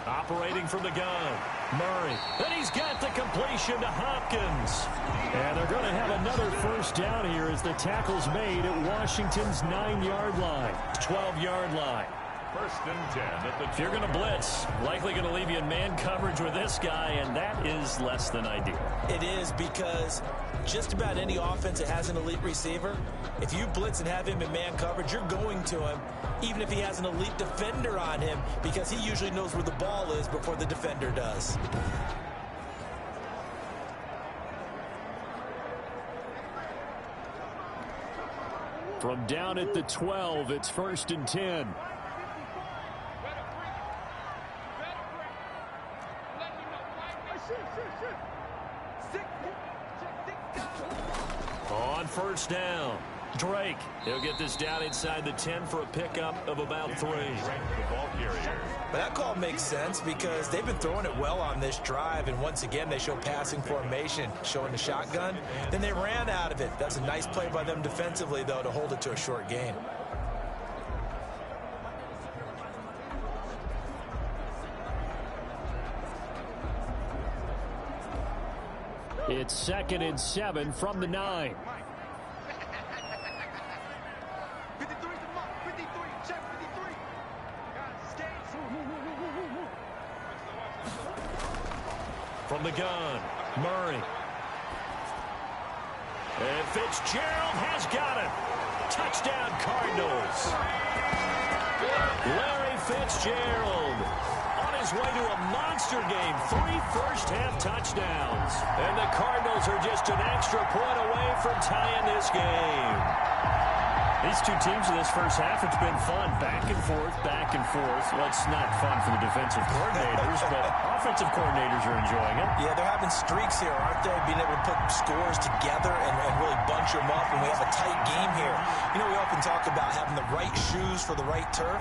Operating from the gun, Murray. And he's got the completion to Hopkins. And they're going to have another first down here as the tackle's made at Washington's 9-yard line, 12-yard line. 1st and 10 at the. If you're going to blitz, likely going to leave you in man coverage with this guy, and that is less than ideal. It is because just about any offense that has an elite receiver, if you blitz and have him in man coverage, you're going to him, even if he has an elite defender on him, because he usually knows where the ball is before the defender does. From down at the 12, it's 1st and 10. On 1st down, Drake. He'll get this down inside the 10 for a pickup of about 3. But that call makes sense because they've been throwing it well on this drive, and once again they show passing formation, showing the shotgun. Then they ran out of it. That's a nice play by them defensively, though, to hold it to a short gain. It's 2nd and 7 from the 9. 53 to mark. 53. Check 53. From the gun, Murray. And Fitzgerald has got it. Touchdown, Cardinals. Larry Fitzgerald on his way to a monster game. 3 first-half touchdowns. And the Cardinals are just an extra point away from tying this game. These two teams in this first half, it's been fun. Back and forth, back and forth. Well, it's not fun for the defensive coordinators, but offensive coordinators are enjoying it. Yeah, they're having streaks here, aren't they? Being able to put scores together and really bunch them up, and we have a tight game here. You know, we often talk about having the right shoes for the right turf.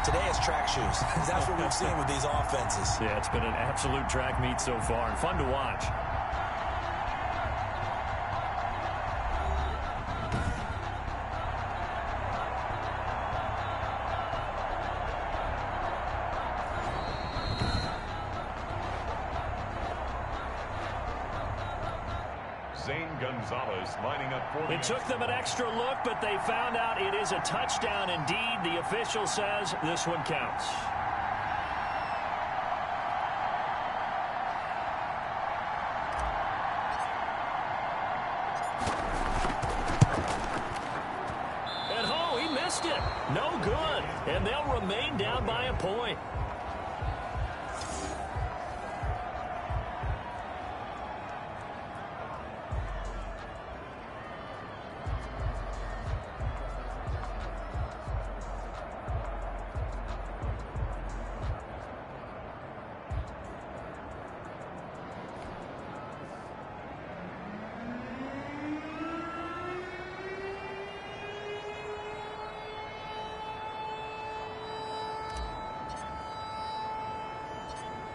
Today it's track shoes. That's what we've seen with these offenses. Yeah, it's been an absolute track meet so far, and fun to watch. Lining up for it took them an extra look, but they found out it is a touchdown indeed. The official says this one counts. And oh, he missed it. No good. And they'll remain down by a point.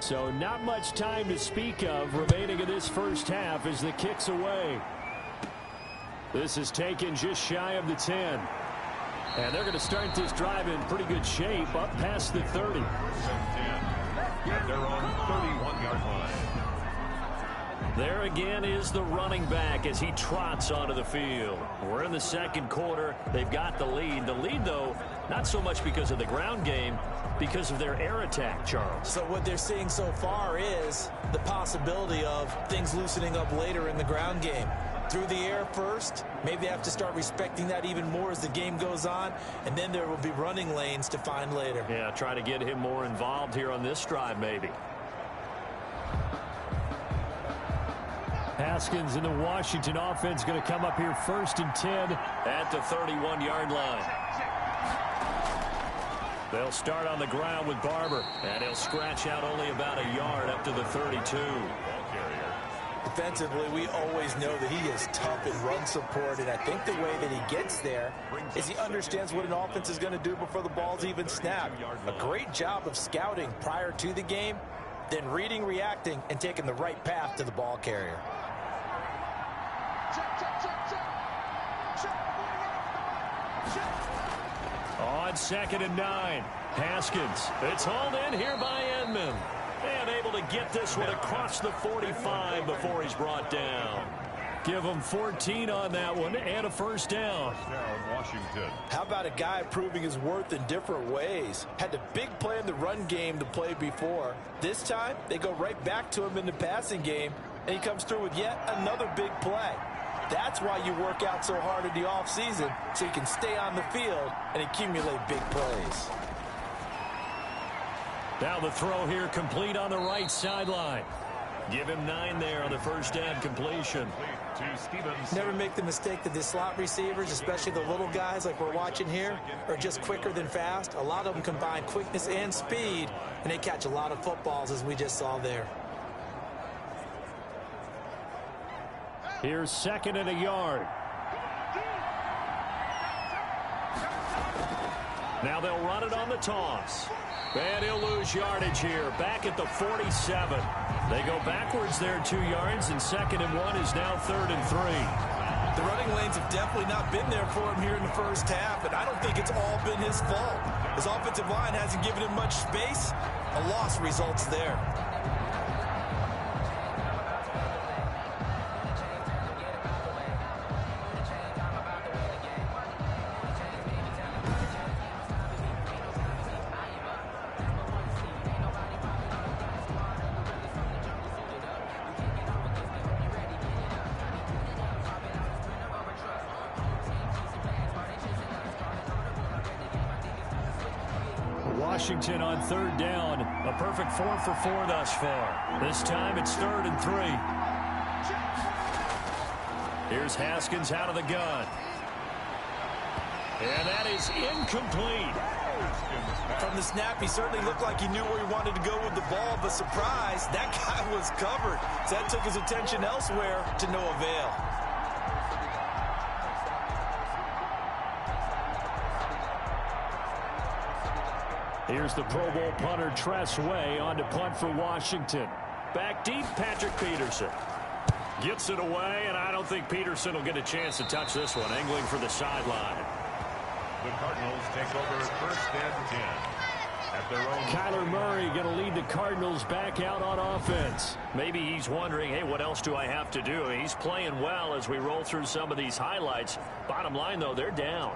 So not much time to speak of remaining in this first half as the kick's away. This is taken just shy of the 10. And they're going to start this drive in pretty good shape up past the 30. They're on 31-yard line. There again is the running back as he trots onto the field. We're in the second quarter. They've got the lead. The lead, though, not so much because of the ground game, because of their air attack, Charles. So what they're seeing so far is the possibility of things loosening up later in the ground game. Through the air first, maybe they have to start respecting that even more as the game goes on, and then there will be running lanes to find later. Yeah, try to get him more involved here on this drive, maybe. Haskins and the Washington offense going to come up here 1st and 10 at the 31-yard line. They'll start on the ground with Barber, and he'll scratch out only about a yard up to the 32. Defensively, we always know that he is tough in run support, and I think the way that he gets there is he understands what an offense is going to do before the ball's even snapped. A great job of scouting prior to the game, then reading, reacting, and taking the right path to the ball carrier. On 2nd and 9, Haskins. It's hauled in here by Edmond. And able to get this one across the 45 before he's brought down. Give him 14 on that one and a first down. Washington. How about a guy proving his worth in different ways? Had the big play in the run game to play before. This time, they go right back to him in the passing game, and he comes through with yet another big play. That's why you work out so hard in the offseason, so you can stay on the field and accumulate big plays. Now the throw here complete on the right sideline. Give him 9 there on the first down completion. Never make the mistake that the slot receivers, especially the little guys like we're watching here, are just quicker than fast. A lot of them combine quickness and speed, and they catch a lot of footballs, as we just saw there. Here's 2nd and a yard. Now they'll run it on the toss. And he'll lose yardage here, back at the 47. They go backwards there 2 yards, and 2nd and 1 is now 3rd and 3. The running lanes have definitely not been there for him here in the first half, and I don't think it's all been his fault. His offensive line hasn't given him much space. A loss results there. Washington on third down. A perfect 4 for 4 thus far. This time it's 3rd and 3. Here's Haskins out of the gun. And that is incomplete. From the snap, he certainly looked like he knew where he wanted to go with the ball, but surprise, that guy was covered. So that took his attention elsewhere to no avail. Here's the Pro Bowl punter Tress Way on to punt for Washington. Back deep, Patrick Peterson. Gets it away, and I don't think Peterson will get a chance to touch this one. Angling for the sideline. The Cardinals take over 1st and 10 at their own. Kyler Murray going to lead the Cardinals back out on offense. Maybe he's wondering, hey, what else do I have to do? He's playing well as we roll through some of these highlights. Bottom line, though, they're down.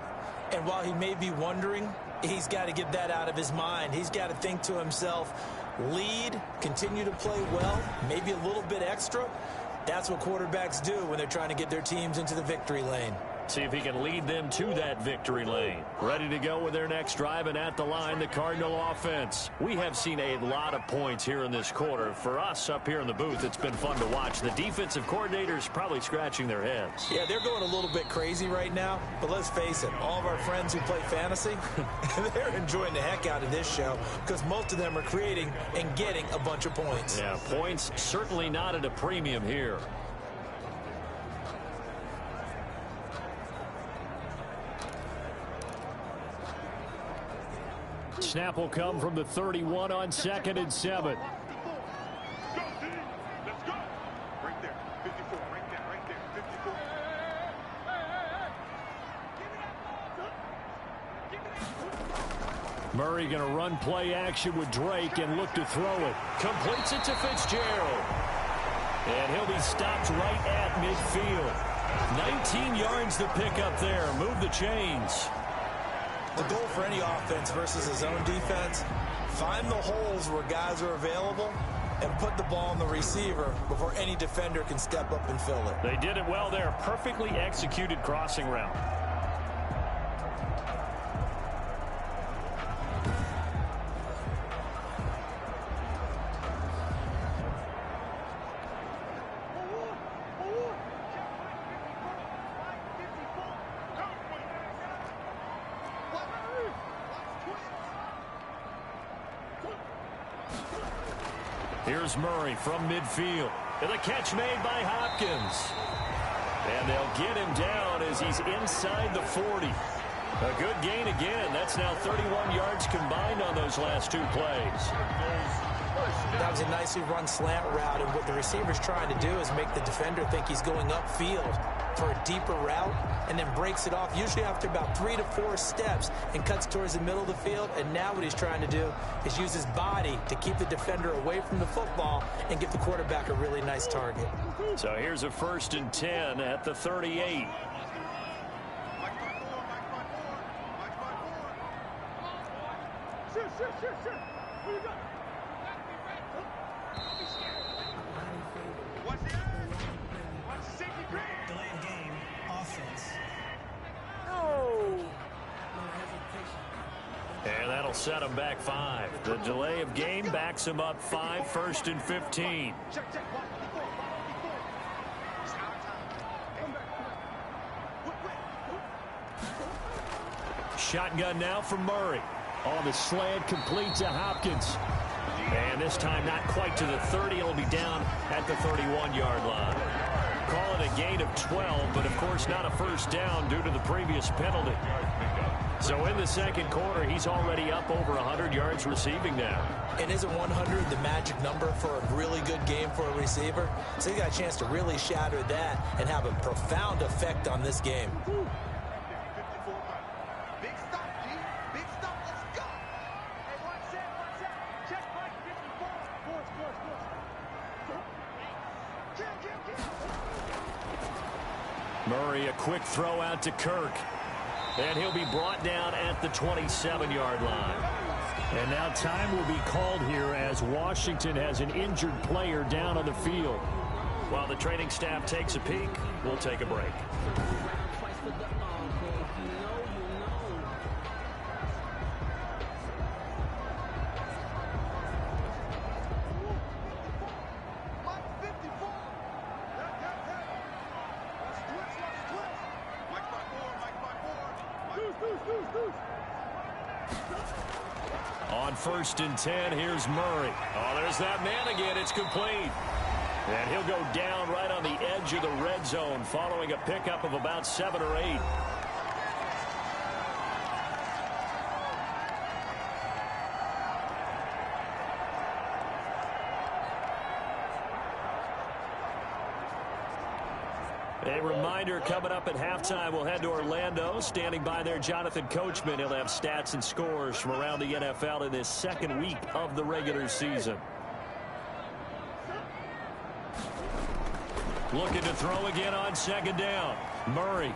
And while he may be wondering, he's got to get that out of his mind. He's got to think to himself, lead, continue to play well, maybe a little bit extra. That's what quarterbacks do when they're trying to get their teams into the victory lane. See if he can lead them to that victory lane. Ready to go with their next drive, and at the line, the Cardinal offense. We have seen a lot of points here in this quarter. For us up here in the booth, it's been fun to watch. The defensive coordinators probably scratching their heads. Yeah, they're going a little bit crazy right now, but let's face it, all of our friends who play fantasy, they're enjoying the heck out of this show because most of them are creating and getting a bunch of points. Yeah, points certainly not at a premium here. Snap will come from the 31 on 2nd and 7. Go, team. Let's go. Right there. 54. Right there. Right there. 54. Give me that ball. Murray going to run play action with Drake and look to throw it. Completes it to Fitzgerald. And he'll be stopped right at midfield. 19 yards to pick up there. Move the chains. The goal for any offense versus a zone defense, find the holes where guys are available and put the ball on the receiver before any defender can step up and fill it. They did it well there. Perfectly executed crossing route. Here's Murray from midfield. And the catch made by Hopkins. And they'll get him down as he's inside the 40. A good gain again. That's now 31 yards combined on those last 2 plays. That was a nicely run slant route, and what the receiver's trying to do is make the defender think he's going upfield for a deeper route and then breaks it off, usually after about 3 to 4 steps, and cuts towards the middle of the field. And now what he's trying to do is use his body to keep the defender away from the football and give the quarterback a really nice target. So here's a 1st and 10 at the 38. Sure. Who you got? What's the What's the safety grade? Delayed game, offense. And that'll set him back 5. The delay of game backs him up 5, 1st and 15. Check. Watch before. It's our time. Come back. Quick. Shotgun now from Murray. On the slant, complete to Hopkins. And this time not quite to the 30. It'll be down at the 31-yard line. Call it a gain of 12, but of course not a first down due to the previous penalty. So in the second quarter, he's already up over 100 yards receiving now. And isn't 100 the magic number for a really good game for a receiver? So he got a chance to really shatter that and have a profound effect on this game. Big stop, G. Big stop. Let's go. Hey, watch that. Check right. 54. Course. Murray, a quick throw out to Kirk. And he'll be brought down at the 27-yard line. And now time will be called here as Washington has an injured player down on the field. While the training staff takes a peek, we'll take a break. 1st and 10. Here's Murray. Oh, there's that man again. It's complete. And he'll go down right on the edge of the red zone following a pickup of about 7 or 8. A reminder, coming up at halftime, we'll head to Orlando. Standing by there, Jonathan Coachman. He'll have stats and scores from around the NFL in this second week of the regular season. Looking to throw again on 2nd down. Murray.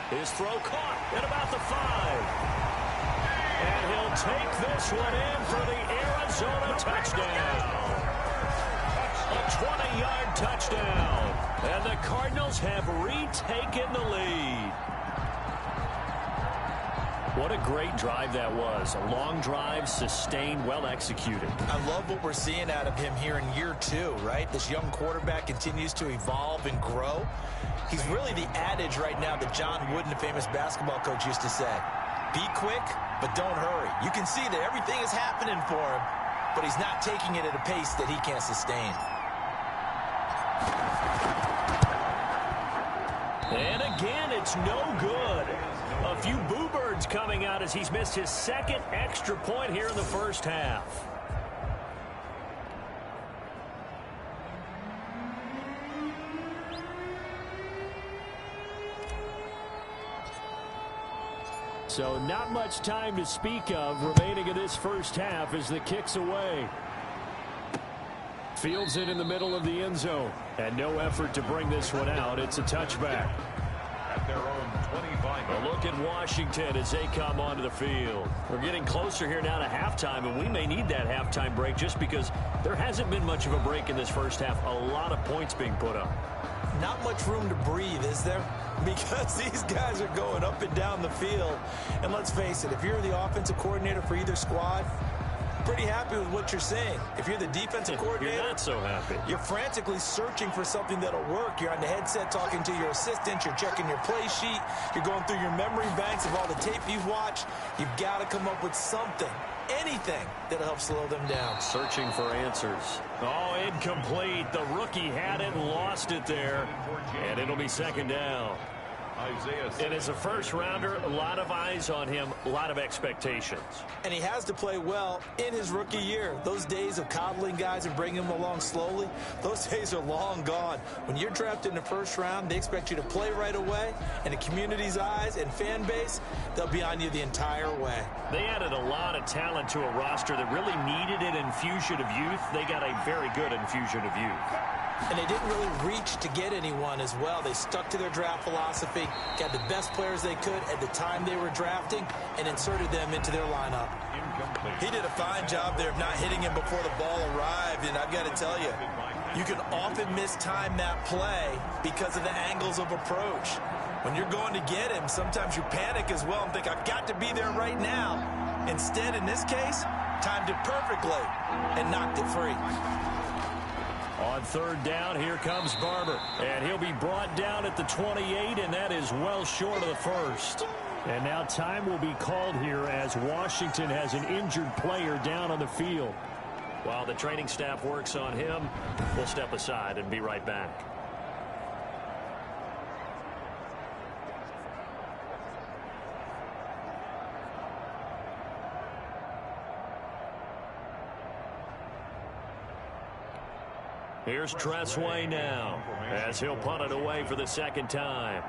His throw caught at about the 5. And he'll take this one in for the Arizona touchdown. A 20-yard touchdown. And the Cardinals have retaken the lead. What a great drive that was. A long drive, sustained, well executed. I love what we're seeing out of him here in year 2, right? This young quarterback continues to evolve and grow. He's really the adage right now that John Wooden, the famous basketball coach, used to say. Be quick, but don't hurry. You can see that everything is happening for him, but he's not taking it at a pace that he can't sustain. And again, it's no good. A few boo birds coming out as he's missed his 2nd extra point here in the first half. So not much time to speak of remaining in this first half as the kick's away. Fields it in the middle of the end zone. And no effort to bring this one out. It's a touchback. At their own 25. A look at Washington as they come onto the field. We're getting closer here now to halftime, and we may need that halftime break just because there hasn't been much of a break in this first half. A lot of points being put up. Not much room to breathe, is there? Because these guys are going up and down the field. And let's face it, if you're the offensive coordinator for either squad, pretty happy with what you're seeing. If you're the defensive coordinator, you're not so happy. You're frantically searching for something that'll work. You're on the headset talking to your assistant. You're checking your play sheet. You're going through your memory banks of all the tape you've watched. You've got to come up with something, anything that'll help slow them down. Searching for answers. Oh, incomplete. The rookie had it and lost it there. And it'll be 2nd down. And as a first-rounder, a lot of eyes on him, a lot of expectations. And he has to play well in his rookie year. Those days of coddling guys and bringing them along slowly, those days are long gone. When you're drafted in the first round, they expect you to play right away. And the community's eyes and fan base, they'll be on you the entire way. They added a lot of talent to a roster that really needed an infusion of youth. They got a very good infusion of youth. And they didn't really reach to get anyone as well. They stuck to their draft philosophy, got the best players they could at the time they were drafting, and inserted them into their lineup. He did a fine job there of not hitting him before the ball arrived, and I've got to tell you, you can often mistime that play because of the angles of approach. When you're going to get him, sometimes you panic as well and think, I've got to be there right now. Instead, in this case, timed it perfectly and knocked it free. On 3rd down, here comes Barber. And he'll be brought down at the 28, and that is well short of the first. And now time will be called here as Washington has an injured player down on the field. While the training staff works on him, we'll step aside and be right back. Here's Tressway now as he'll punt it away for the 2nd time.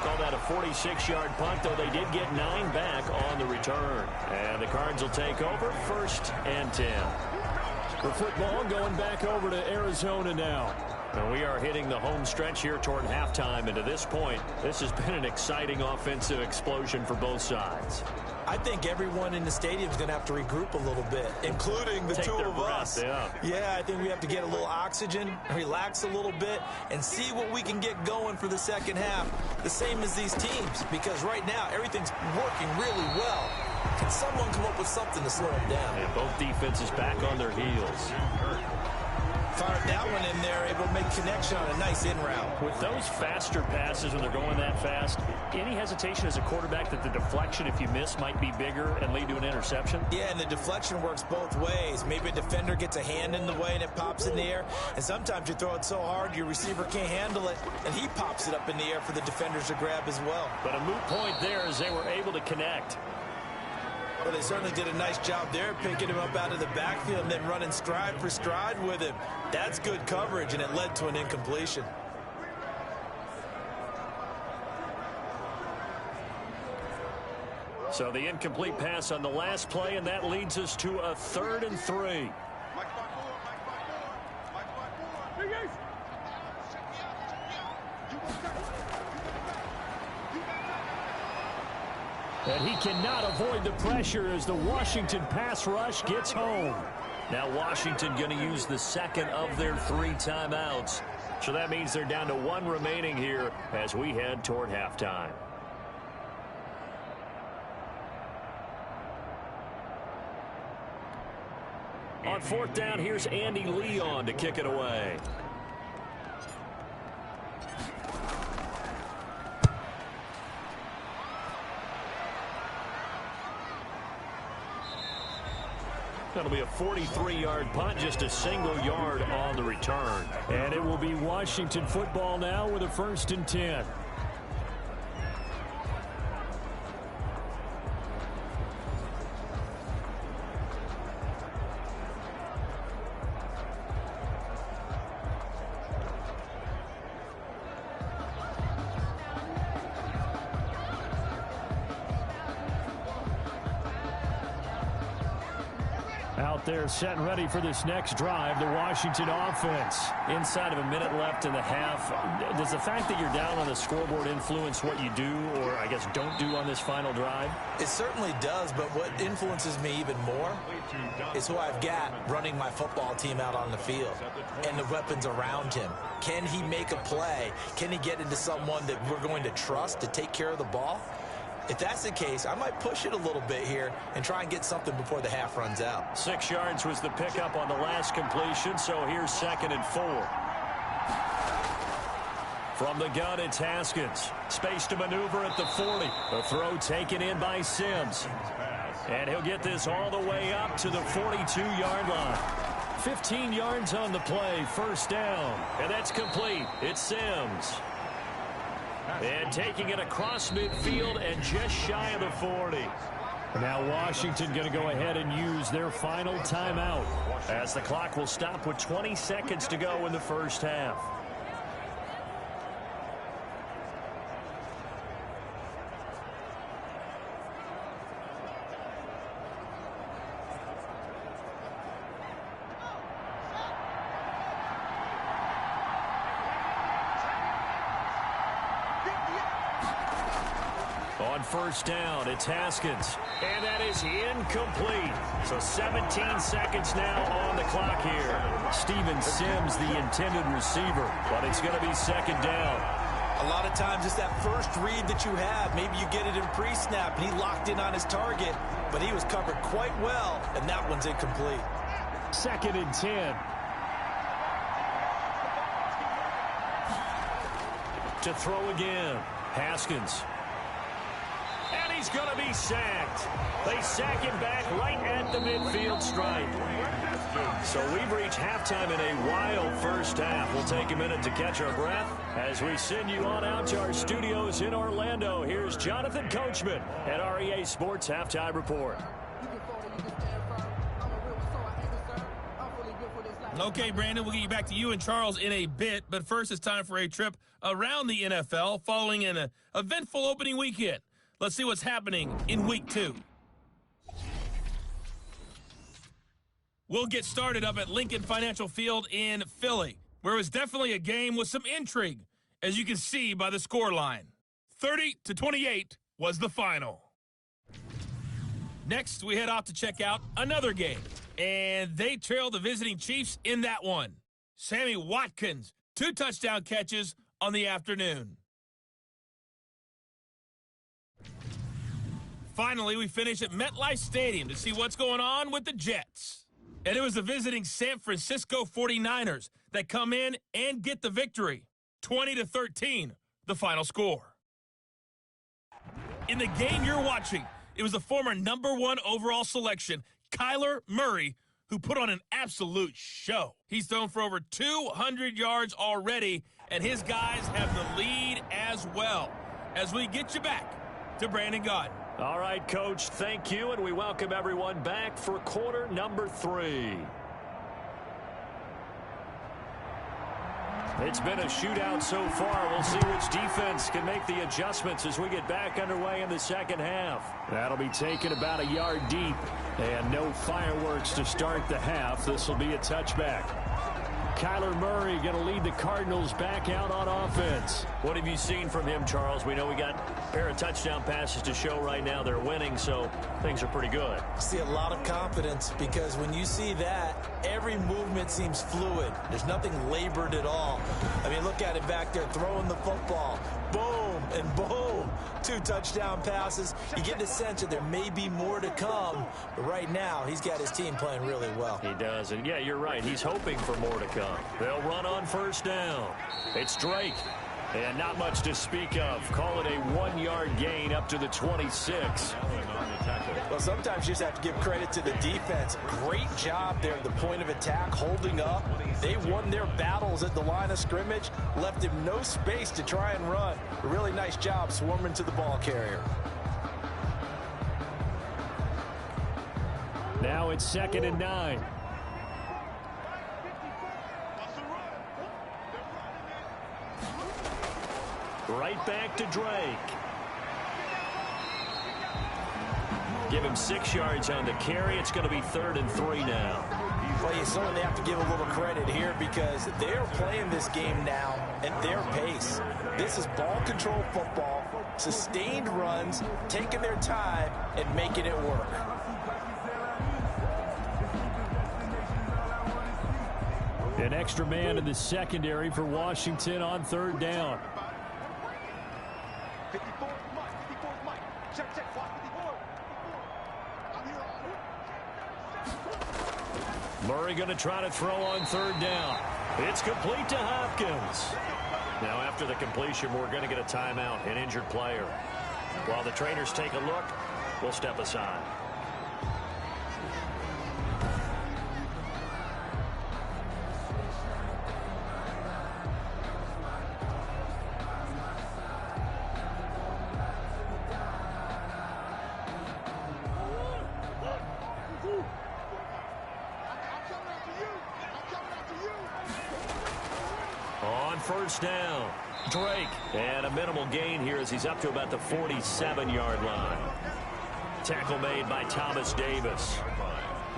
Call that a 46-yard punt, though they did get 9 back on the return. And the Cards will take over 1st and 10. For football, going back over to Arizona now. And we are hitting the home stretch here toward halftime, and to this point, this has been an exciting offensive explosion for both sides. I think everyone in the stadium is going to have to regroup a little bit, including the two of us. Yeah, I think we have to get a little oxygen, relax a little bit, and see what we can get going for the second half, the same as these teams, because right now everything's working really well. Can someone come up with something to slow them down? And both defenses back on their heels. Fired that one in there, able to make connection on a nice in route. With those faster passes when they're going that fast, any hesitation as a quarterback that the deflection, if you miss, might be bigger and lead to an interception? Yeah, and the deflection works both ways. Maybe a defender gets a hand in the way and it pops in the air. And sometimes you throw it so hard your receiver can't handle it, and he pops it up in the air for the defenders to grab as well. But a moot point there as they were able to connect. Well, they certainly did a nice job there, picking him up out of the backfield and then running stride for stride with him. That's good coverage, and it led to an incompletion. So the incomplete pass on the last play, and that leads us to a 3rd and 3. And he cannot avoid the pressure as the Washington pass rush gets home. Now Washington going to use the second of their 3 timeouts. So that means they're down to 1 remaining here as we head toward halftime. On 4th down, here's Andy Leon to kick it away. That'll be a 43-yard punt, just a single yard on the return. And it will be Washington football now with a 1st and 10. Out there set and ready for this next drive, the Washington offense. Inside of a minute left in the half, does the fact that you're down on the scoreboard influence what you do, or I guess don't do on this final drive? It certainly does, but what influences me even more is who I've got running my football team out on the field and the weapons around him. Can he make a play? Can he get into someone that we're going to trust to take care of the ball? If that's the case, I might push it a little bit here and try and get something before the half runs out. 6 yards was the pickup on the last completion, so here's 2nd and 4. From the gun, it's Haskins. Space to maneuver at the 40. The throw taken in by Sims. And he'll get this all the way up to the 42-yard line. 15 yards on the play, 1st down. And that's complete. It's Sims. And taking it across midfield and just shy of the 40. Now Washington going to go ahead and use their final timeout, as the clock will stop with 20 seconds to go in the 1st half. On 1st down, it's Haskins. And that is incomplete. So 17 seconds now on the clock here. Steven Sims, the intended receiver, but it's going to be 2nd down. A lot of times it's that first read that you have. Maybe you get it in pre-snap, and he locked in on his target, but he was covered quite well, and that one's incomplete. 2nd and 10. To throw again, Haskins. And he's going to be sacked. They sack him back right at the midfield stripe. So we've reached halftime in a wild 1st half. We'll take a minute to catch our breath as we send you on out to our studios in Orlando. Here's Jonathan Coachman at REA Sports Halftime Report. Okay, Brandon, we'll get you back to you and Charles in a bit, but first it's time for a trip around the NFL following an eventful opening weekend. Let's see what's happening in Week 2. We'll get started up at Lincoln Financial Field in Philly, where it was definitely a game with some intrigue, as you can see by the scoreline. 30-28 was the final. Next, we head off to check out another game, and they trailed the visiting Chiefs in that one. Sammy Watkins, 2 touchdown catches on the afternoon. Finally, we finish at MetLife Stadium to see what's going on with the Jets. And it was the visiting San Francisco 49ers that come in and get the victory. 20-13, the final score. In the game you're watching, it was the former #1 overall selection, Kyler Murray, who put on an absolute show. He's thrown for over 200 yards already, and his guys have the lead as well. As we get you back to Brandon Gaudin. All right, Coach, thank you, and we welcome everyone back for quarter number 3. It's been a shootout so far. We'll see which defense can make the adjustments as we get back underway in the second half. That'll be taken about a yard deep, and no fireworks to start the half. This will be a touchback. Kyler Murray going to lead the Cardinals back out on offense. What have you seen from him, Charles? We know we got a pair of touchdown passes to show right now. They're winning, so things are pretty good. See a lot of confidence because when you see that, every movement seems fluid. There's nothing labored at all. I mean, look at it back there, throwing the football. Boom and boom. 2 touchdown passes. You get the sense that there may be more to come. But right now, he's got his team playing really well. He does. And, yeah, you're right. He's hoping for more to come. They'll run on first down. It's Drake. And not much to speak of. Call it a 1-yard gain up to the 26. Well, sometimes you just have to give credit to the defense. Great job there at the point of attack, holding up. They won their battles at the line of scrimmage, left him no space to try and run. A really nice job swarming to the ball carrier. Now it's 2nd and 9. Right back to Drake. Give him 6 yards on the carry. It's going to be 3rd and 3 now. Well, you certainly have to give a little credit here because they're playing this game now at their pace. This is ball control football, sustained runs, taking their time and making it work. An extra man in the secondary for Washington on 3rd down. 54 is Mike. Check, watch 54. I'm here. Murray going to try to throw on 3rd down. It's complete to Hopkins. Now after the completion, we're going to get a timeout, an injured player. While the trainers take a look, we'll step aside. On first down, Drake. And a minimal gain here as he's up to about the 47-yard line. Tackle made by Thomas Davis.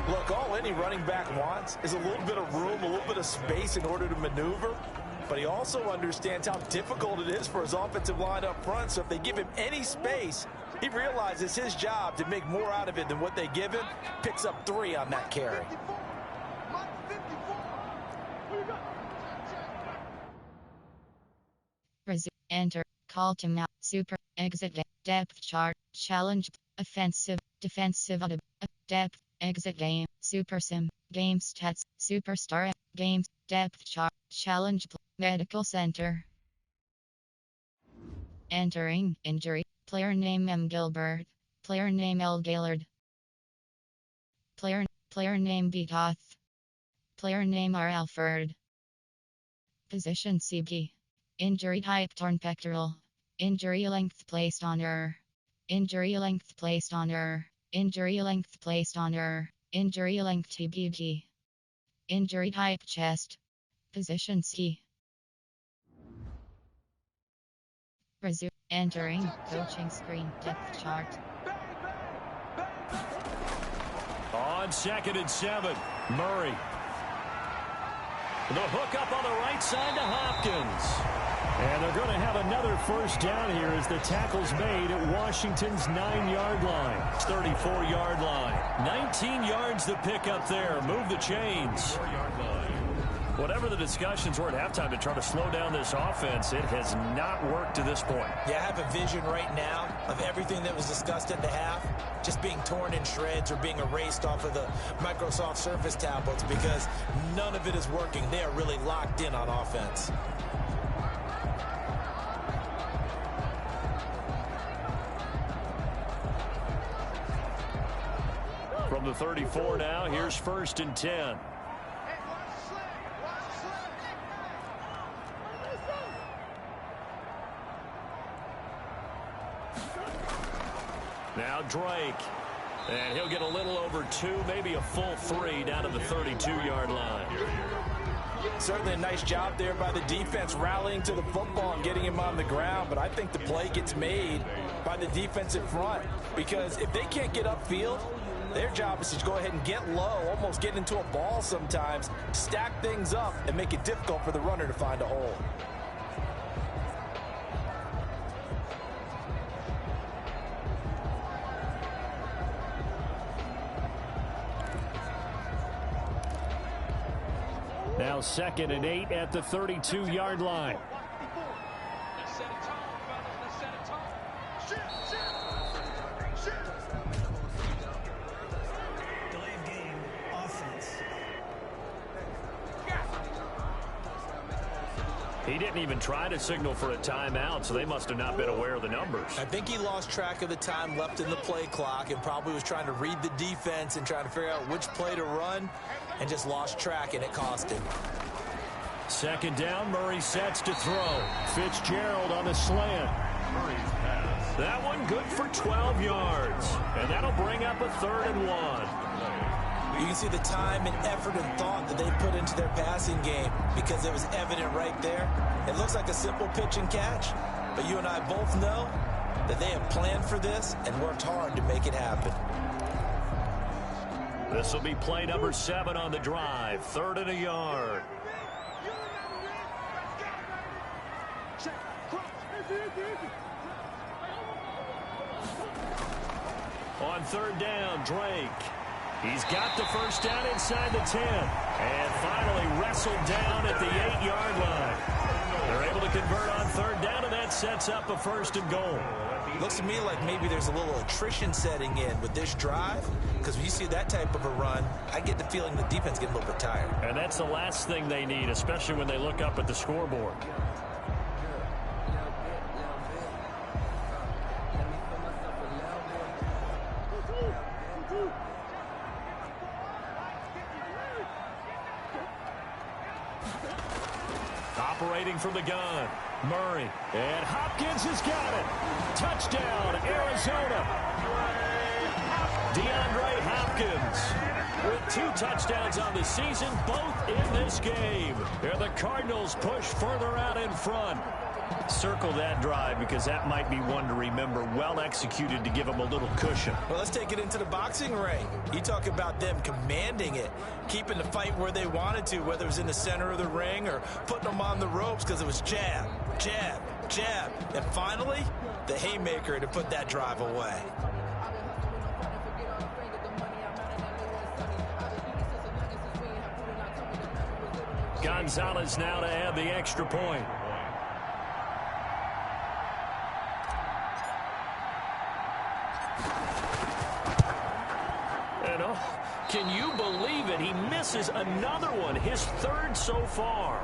Look, all any running back wants is a little bit of room, a little bit of space in order to maneuver. But he also understands how difficult it is for his offensive line up front. So if they give him any space, he realizes his job to make more out of it than what they give him. Picks up 3 on that carry. Resume. Enter. Call to map. Super. Exit. Depth chart. Challenge. Offensive. Defensive. Depth. Exit game. Super sim. Game stats. Superstar. Games. Depth chart. Challenge. Medical center. Entering. Injury. Player name M. Gilbert. Player name L. Gaylord. Player name B. Toth. Player name R. Alford. Position CB. Injury type torn pectoral. Injury length placed on error. Injury length placed on error. Injury length placed on error. Injury length TBD. Injury type chest. Position C. Resume. Entering. Coaching screen. Depth chart. On 2nd and 7, Murray. The hook up on the right side to Hopkins. And they're going to have another first down here as the tackle's made at Washington's 9-yard line. 34-yard line. 19 yards to pick up there. Move the chains. Whatever the discussions were at halftime to try to slow down this offense, it has not worked to this point. Yeah, I have a vision right now of everything that was discussed at the half just being torn in shreds or being erased off of the Microsoft Surface tablets because none of it is working. They are really locked in on offense. From the 34 now, here's 1st and 10. Now Drake. And he'll get a little over 2, maybe a full 3 down to the 32-yard line. Certainly a nice job there by the defense rallying to the football and getting him on the ground. But I think the play gets made by the defensive front because if they can't get upfield, their job is to go ahead and get low, almost get into a ball sometimes, stack things up, and make it difficult for the runner to find a hole. Now 2nd and 8 at the 32-yard line. Delayed game, offense. He didn't even try to signal for a timeout, so they must have not been aware of the numbers. I think he lost track of the time left in the play clock and probably was trying to read the defense and trying to figure out which play to run and just lost track, and it cost him. 2nd down, Murray sets to throw. Fitzgerald on the slant. That one good for 12 yards. And that'll bring up a 3rd and 1. You can see the time and effort and thought that they put into their passing game because it was evident right there. It looks like a simple pitch and catch, but you and I both know that they have planned for this and worked hard to make it happen. This will be play number 7 on the drive. 3rd and a yard. On 3rd down, Drake. He's got the 1st down inside the 10. And finally wrestled down at the 8-yard line. They're able to convert on 3rd down, and that sets up a 1st and goal. Looks to me like maybe there's a little attrition setting in with this drive, because when you see that type of a run, I get the feeling the defense getting a little bit tired. And that's the last thing they need, especially when they look up at the scoreboard. Operating from the gun, Murray. And Hopkins has got it. Touchdown, Arizona. DeAndre Hopkins with 2 touchdowns on the season, both in this game. Here the Cardinals push further out in front. Circle that drive because that might be one to remember. Well executed to give them a little cushion. Well, let's take it into the boxing ring. You talk about them commanding it, keeping the fight where they wanted to, whether it was in the center of the ring or putting them on the ropes because it was jab, jab, jab. And finally, the haymaker to put that drive away. Gonzalez now to add the extra point. And can you believe it? He misses another one, his 3rd so far.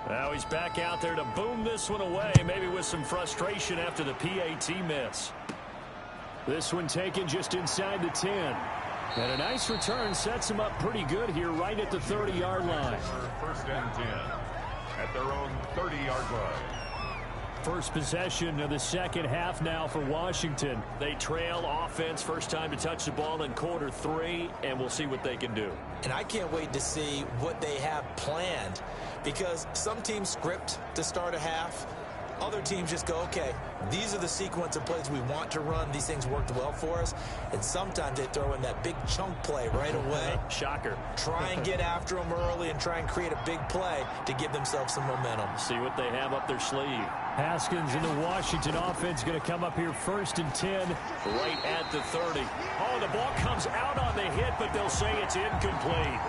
Now he's back out there to boom this one away, maybe with some frustration after the PAT miss. This one taken just inside the 10. And a nice return sets him up pretty good here right at the 30-yard line. 1st and 10 at their own 30-yard line. First possession of the 2nd half now for Washington. They trail offense, first time to touch the ball in quarter 3, and we'll see what they can do. And I can't wait to see what they have planned, because some teams script to start a half. Other teams just go, okay, these are the sequence of plays we want to run. These things worked well for us. And sometimes they throw in that big chunk play right away. Shocker. Try and get after them early and try and create a big play to give themselves some momentum. See what they have up their sleeve. Haskins in the Washington offense going to come up here 1st and 10. Right at the 30. Oh, the ball comes out on the hit, but they'll say it's incomplete.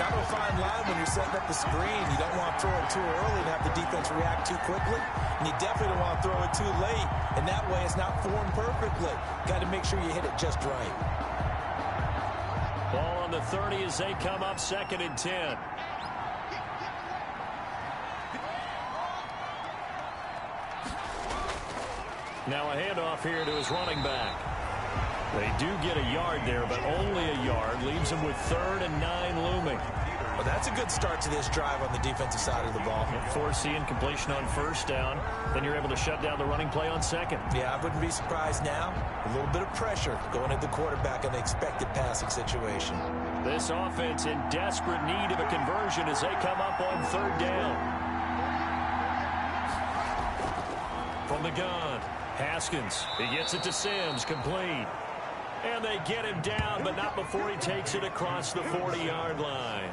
Kind of a fine line when you're setting up the screen. You don't want to throw it too early and have the defense react too quickly. And you definitely don't want to throw it too late. And that way it's not formed perfectly. Got to make sure you hit it just right. Ball on the 30 as they come up 2nd and 10. Now a handoff here to his running back. They do get a yard there, but only a yard. Leaves them with 3rd and 9 looming. Well, that's a good start to this drive on the defensive side of the ball. Force the incompletion on 1st down. Then you're able to shut down the running play on 2nd. Yeah, I wouldn't be surprised now. A little bit of pressure going at the quarterback in the expected passing situation. This offense in desperate need of a conversion as they come up on 3rd down. From the gun, Haskins. He gets it to Sims, complete. And they get him down, but not before he takes it across the 40-yard line.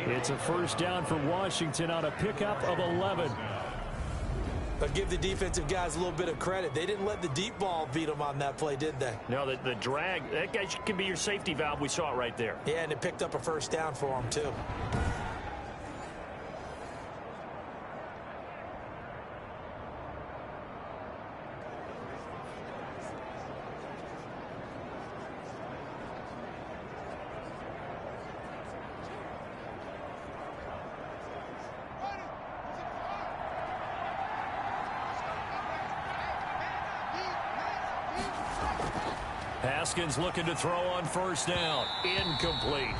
It's a 1st down for Washington on a pickup of 11. But give the defensive guys a little bit of credit. They didn't let the deep ball beat them on that play, did they? No, the drag, that guy can be your safety valve. We saw it right there. Yeah, and it picked up a 1st down for them, too. Haskins looking to throw on 1st down. Incomplete.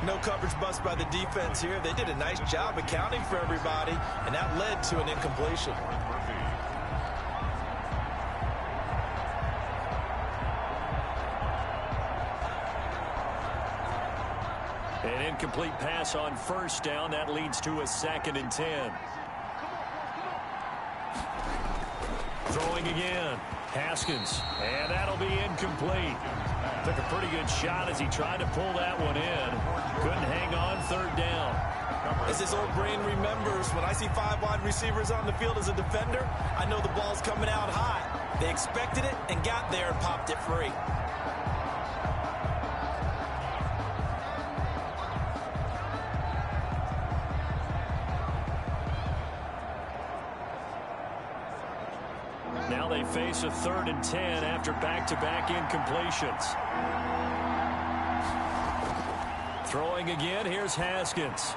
No coverage bust by the defense here. They did a nice job accounting for everybody, and that led to an incompletion. An incomplete pass on 1st down. That leads to a 2nd and 10. Throwing again. Haskins, and that'll be incomplete. Took a pretty good shot as he tried to pull that one in. Couldn't hang on 3rd down. As his old brain remembers, when I see 5 wide receivers on the field as a defender, I know the ball's coming out high. They expected it and got there and popped it free. Now they face a 3rd and 10 after back-to-back incompletions. Throwing again, here's Haskins.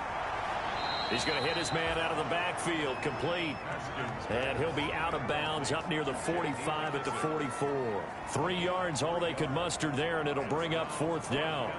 He's going to hit his man out of the backfield, complete. And he'll be out of bounds up near the 45 at the 44. 3 yards, all they could muster there, and it'll bring up 4th down.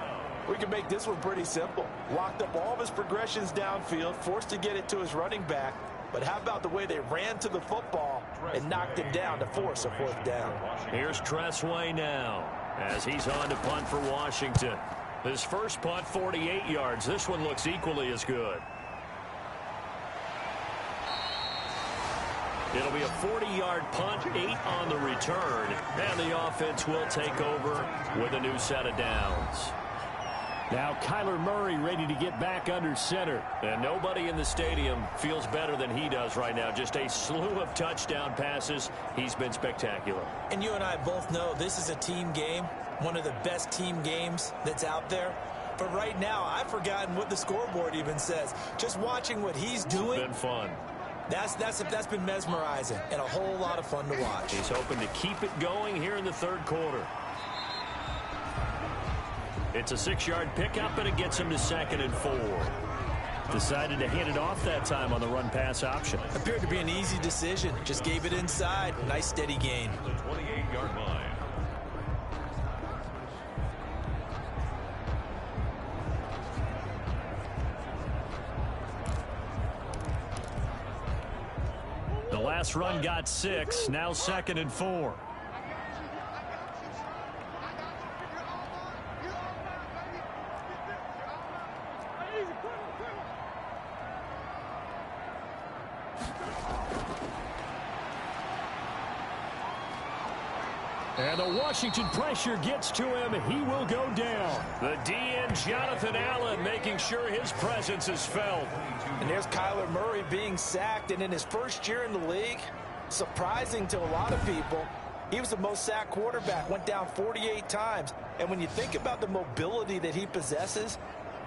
We can make this one pretty simple. Locked up all of his progressions downfield, forced to get it to his running back. But how about the way they ran to the football and knocked him down to force a 4th down? Here's Tressway now as he's on to punt for Washington. His first punt, 48 yards. This one looks equally as good. It'll be a 40-yard punt, 8 on the return, and the offense will take over with a new set of downs. Now Kyler Murray ready to get back under center. And nobody in the stadium feels better than he does right now. Just a slew of touchdown passes. He's been spectacular. And you and I both know this is a team game, one of the best team games that's out there. But right now, I've forgotten what the scoreboard even says. Just watching what he's doing. It's been fun. That's been mesmerizing and a whole lot of fun to watch. He's hoping to keep it going here in the 3rd quarter. It's a 6-yard pickup, and it gets him to 2nd and 4. Decided to hand it off that time on the run-pass option. Appeared to be an easy decision. Just gave it inside. Nice, steady gain. The 28-yard line. The last run got 6. Now 2nd and 4. And the Washington pressure gets to him. He will go down. The DN, Jonathan Allen, making sure his presence is felt. And there's Kyler Murray being sacked. And in his first year in the league, surprising to a lot of people, he was the most sacked quarterback, went down 48 times. And when you think about the mobility that he possesses,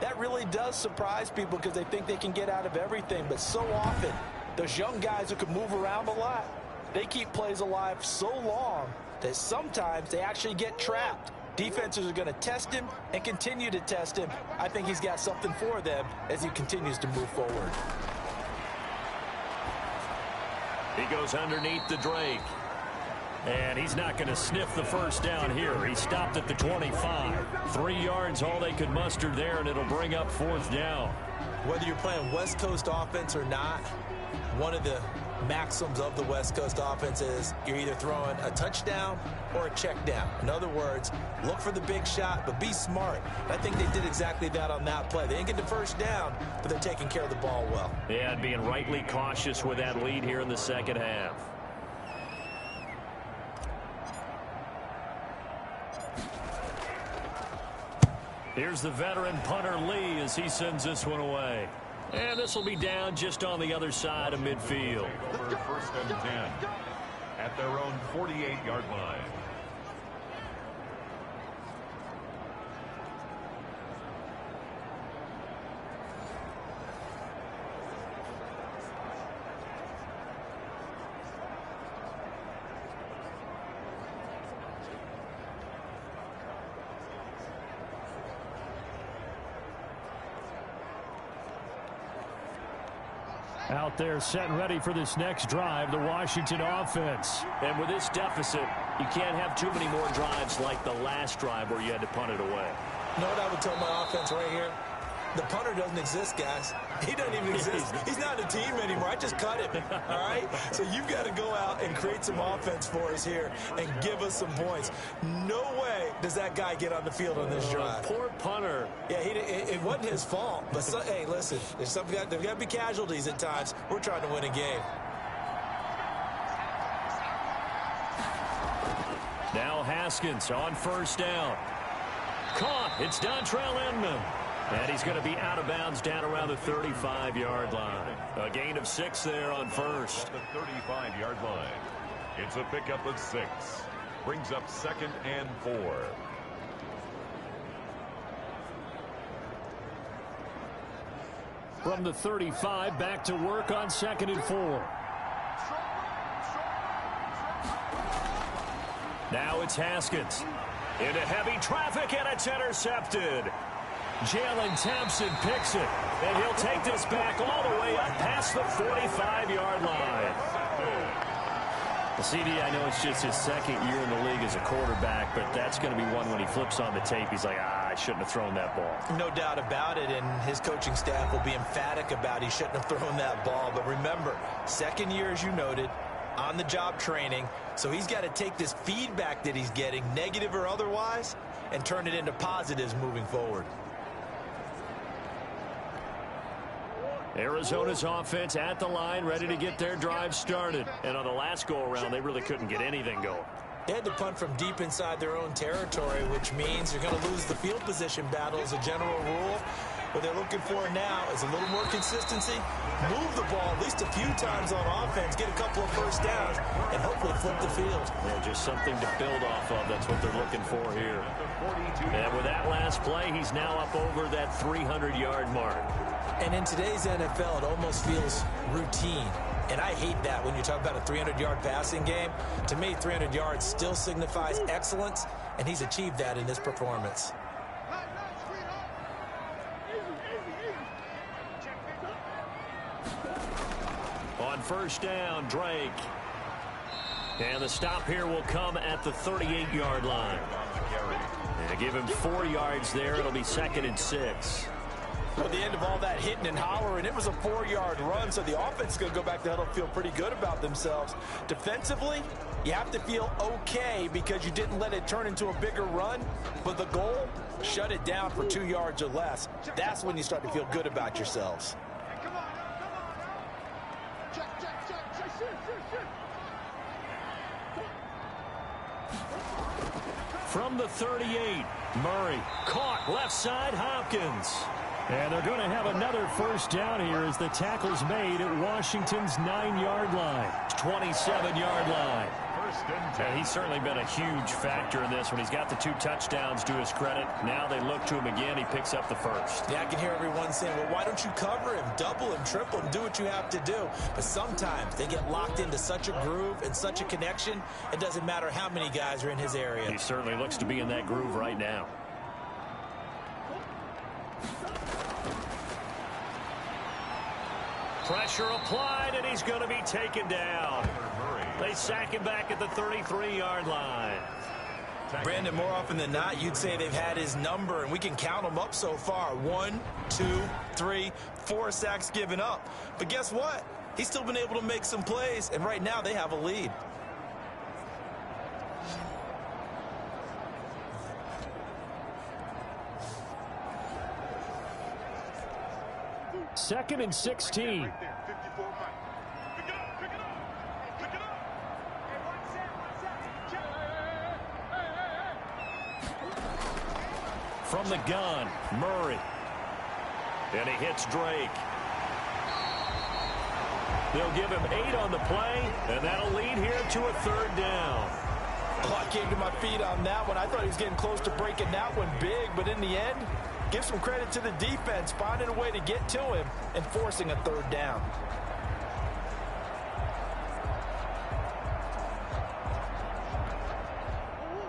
that really does surprise people because they think they can get out of everything. But so often, those young guys who can move around a lot, they keep plays alive so long that sometimes they actually get trapped. Defenses are going to test him and continue to test him. I think he's got something for them as he continues to move forward. He goes underneath the Drake. And he's not going to sniff the first down here. He stopped at the 25. 3 yards, all they could muster there, and it'll bring up 4th down. Whether you're playing West Coast offense or not, one of the maxims of the West Coast offense is you're either throwing a touchdown or a check down. In other words, look for the big shot, but be smart. I think they did exactly that on that play. They didn't get the first down, but they're taking care of the ball well. Yeah, and being rightly cautious with that lead here in the second half. Here's the veteran punter Lee as he sends this one away. And this will be down just on the other side of midfield. Over 1st and 10 at their own 48-yard line. Out there set and ready for this next drive, the Washington offense. And with this deficit, you can't have too many more drives like the last drive where you had to punt it away. You know what I would tell my offense right here? The punter doesn't exist, guys. He doesn't even exist. He's not a team anymore. I just cut him, all right? So you've got to go out and create some offense for us here and give us some points. No way does that guy get on the field on this drive. Poor punter. Yeah, it wasn't his fault. But, hey, listen, there's got to be casualties at times. We're trying to win a game. Now Haskins on 1st down. Caught. It's Dontrell Inman. And he's going to be out of bounds down around the 35-yard line. A gain of 6 there on 1st. At the 35-yard line. It's a pickup of 6. Brings up 2nd and 4. From the 35, back to work on 2nd and 4. Now it's Haskins. Into heavy traffic, and it's intercepted. Jalen Thompson picks it, and he'll take this back all the way up past the 45-yard line. The CD, I know it's just his 2nd year in the league as a quarterback, but that's going to be one when he flips on the tape, he's like, I shouldn't have thrown that ball. No doubt about it, and his coaching staff will be emphatic about he shouldn't have thrown that ball. But remember, 2nd year, as you noted, on-the-job training, so he's got to take this feedback that he's getting, negative or otherwise, and turn it into positives moving forward. Arizona's offense at the line, ready to get their drive started. And on the last go-around, they really couldn't get anything going. They had to punt from deep inside their own territory, which means you're going to lose the field position battle as a general rule. What they're looking for now is a little more consistency, move the ball at least a few times on offense, get a couple of first downs, and hopefully flip the field. Yeah, just something to build off of. That's what they're looking for here. And with that last play, he's now up over that 300-yard mark. And in today's NFL, it almost feels routine. And I hate that when you talk about a 300-yard passing game. To me, 300 yards still signifies excellence, and he's achieved that in this performance. On 1st down, Drake. And the stop here will come at the 38-yard line. And give him 4 yards there. It'll be 2nd and 6. At the end of all that hitting and hollering, it was a 4-yard run, so the offense is going to go back to huddle and feel pretty good about themselves. Defensively, you have to feel okay because you didn't let it turn into a bigger run, but the goal, shut it down for 2 yards or less. That's when you start to feel good about yourselves. From the 38, Murray caught left side Hopkins. And they're going to have another first down here as the tackle's made at Washington's 9-yard line. 27-yard line. And he's certainly been a huge factor in this when he's got the 2 touchdowns to his credit. Now they look to him again. He picks up the first. Yeah, I can hear everyone saying, well, why don't you cover him, double him, triple him, do what you have to do. But sometimes they get locked into such a groove and such a connection, it doesn't matter how many guys are in his area. He certainly looks to be in that groove right now. Pressure applied, and he's going to be taken down. They sack him back at the 33-yard line. Brandon, more often than not, you'd say they've had his number, and we can count them up so far. 1, 2, 3, 4 sacks given up. But guess what? He's still been able to make some plays, and right now they have a lead. Second and 16. From the gun, Murray. And he hits Drake. They'll give him 8 on the play, and that'll lead here to a 3rd down. Oh, I came to my feet on that one. I thought he was getting close to breaking that one big, but in the end, give some credit to the defense, finding a way to get to him and forcing a 3rd down.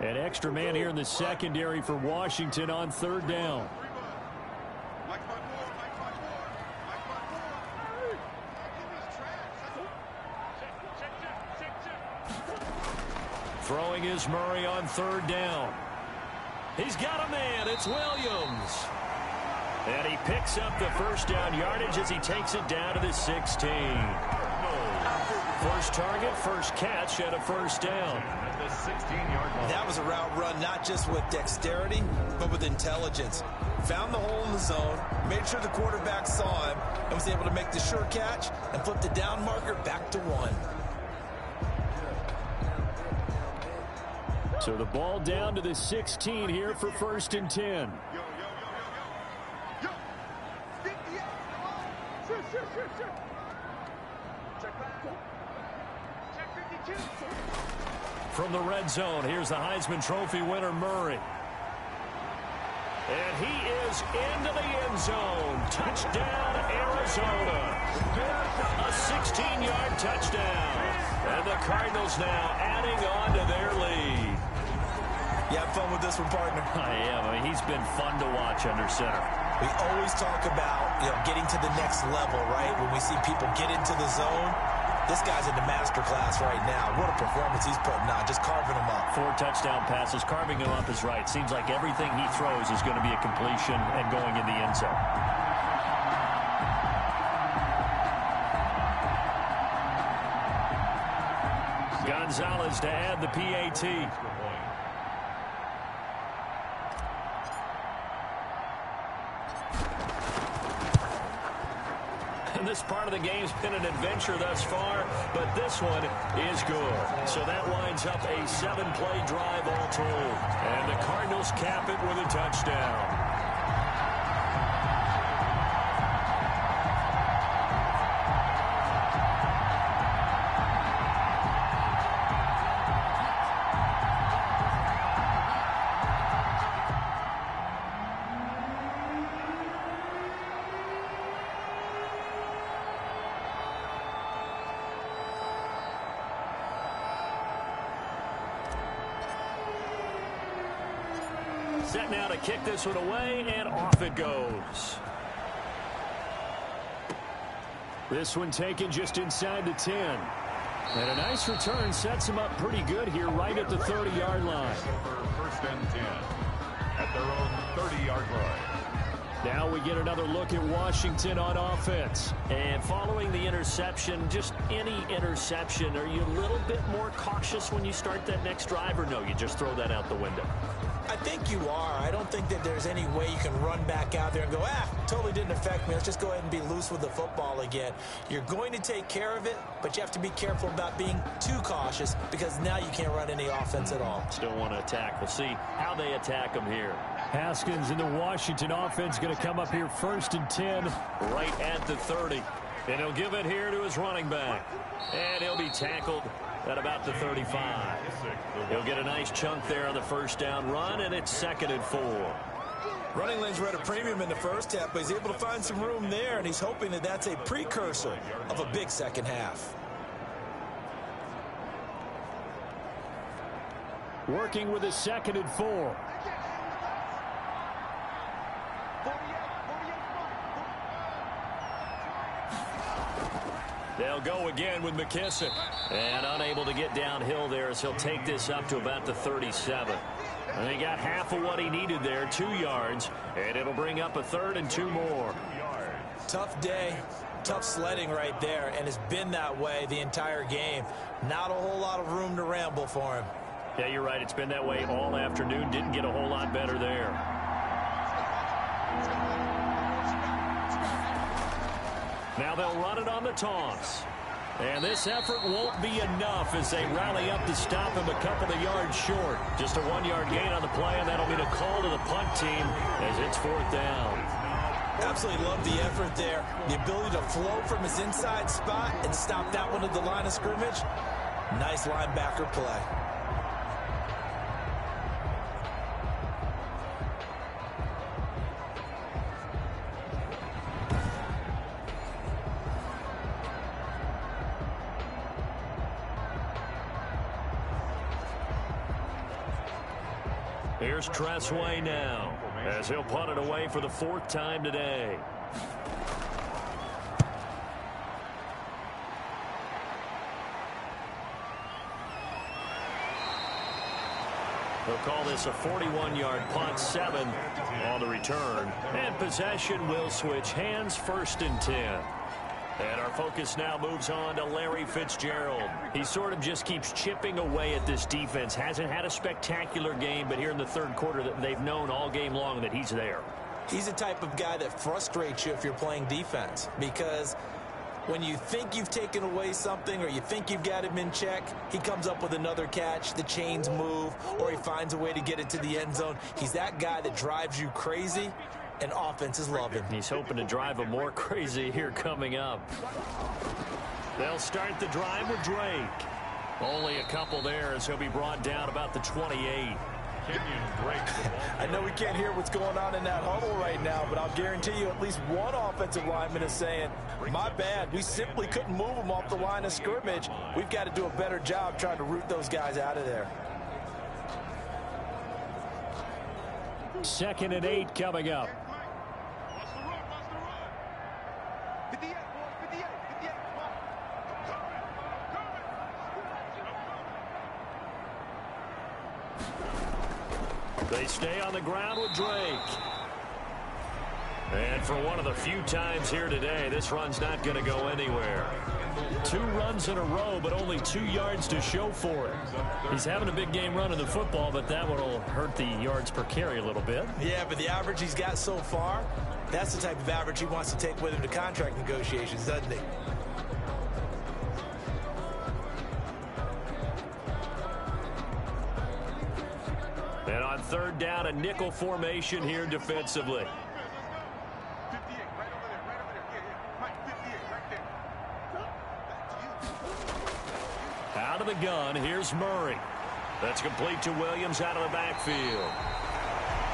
An extra man here in the secondary for Washington on 3rd down. Throwing is Murray on 3rd down. He's got a man. It's Williams. And he picks up the first down yardage as he takes it down to the 16. First target, first catch, and a first down. That was a route run not just with dexterity, but with intelligence. Found the hole in the zone, made sure the quarterback saw him, and was able to make the sure catch and flip the down marker back to 1. So the ball down to the 16 here for 1st and 10. From the red zone, here's the Heisman Trophy winner, Murray. And he is into the end zone. Touchdown, Arizona. A 16-yard touchdown. And the Cardinals now adding on to their lead. You have fun with this one, partner? I am. I mean, he's been fun to watch under center. We always talk about, getting to the next level, right? When we see people get into the zone, this guy's in the master class right now. What a performance he's putting on, just carving them up. 4 touchdown passes, carving him up is right. Seems like everything he throws is going to be a completion and going in the end zone. Gonzalez to add the PAT. And this part of the game's been an adventure thus far, but this one is good. So that winds up a 7-play drive all told. And the Cardinals cap it with a touchdown. Set now to kick this one away, and off it goes. This one taken just inside the 10. And a nice return sets him up pretty good here right at the 30-yard line. First and 10 at their own 30-yard line. Now we get another look at Washington on offense. And following the interception, just any interception, are you a little bit more cautious when you start that next drive, or no, you just throw that out the window? I think you are. I don't think that there's any way you can run back out there and go, totally didn't affect me. Let's just go ahead and be loose with the football again. You're going to take care of it, but you have to be careful about being too cautious because now you can't run any offense at all. Still want to attack. We'll see how they attack them here. Haskins in the Washington offense going to come up here 1st and 10 right at the 30. And he'll give it here to his running back. And he'll be tackled at about the 35. He'll get a nice chunk there on the first down run, and it's 2nd and 4. Running lanes were at a premium in the first half, but he's able to find some room there, and he's hoping that that's a precursor of a big second half. Working with a 2nd and 4. They'll go again with McKissick. And unable to get downhill there as he'll take this up to about the 37. And he got half of what he needed there, 2 yards. And it'll bring up a 3rd and 2 more. Tough day, tough sledding right there, and it's been that way the entire game. Not a whole lot of room to ramble for him. Yeah, you're right. It's been that way all afternoon. Didn't get a whole lot better there. Now they'll run it on the toss. And this effort won't be enough as they rally up to stop him a couple of yards short. Just a 1-yard gain on the play, and that'll be a call to the punt team as it's 4th down. Absolutely love the effort there. The ability to flow from his inside spot and stop that one at the line of scrimmage. Nice linebacker play. Here's Tressway now as he'll punt it away for the 4th time today. They'll call this a 41-yard punt, 7 on the return. And possession will switch hands, 1st and 10. And our focus now moves on to Larry Fitzgerald. He sort of just keeps chipping away at this defense. Hasn't had a spectacular game, but here in the 3rd quarter that they've known all game long that he's there. He's the type of guy that frustrates you if you're playing defense, because when you think you've taken away something or you think you've got him in check, he comes up with another catch, the chains move, or he finds a way to get it to the end zone. He's that guy that drives you crazy, and offenses love him. He's hoping to drive him more crazy here coming up. They'll start the drive with Drake. Only a couple there as he'll be brought down about the 28. I know we can't hear what's going on in that huddle right now, but I'll guarantee you at least one offensive lineman is saying, my bad, we simply couldn't move them off the line of scrimmage. We've got to do a better job trying to root those guys out of there. 2nd and 8 coming up. They stay on the ground with Drake. And for one of the few times here today, this run's not going to go anywhere. 2 runs in a row, but only 2 yards to show for it. He's having a big game running the football, but that one will hurt the yards per carry a little bit. Yeah, but the average he's got so far, that's the type of average he wants to take with him to contract negotiations, doesn't he? And on 3rd down, a nickel formation here defensively. Out of the gun, here's Murray. That's complete to Williams out of the backfield.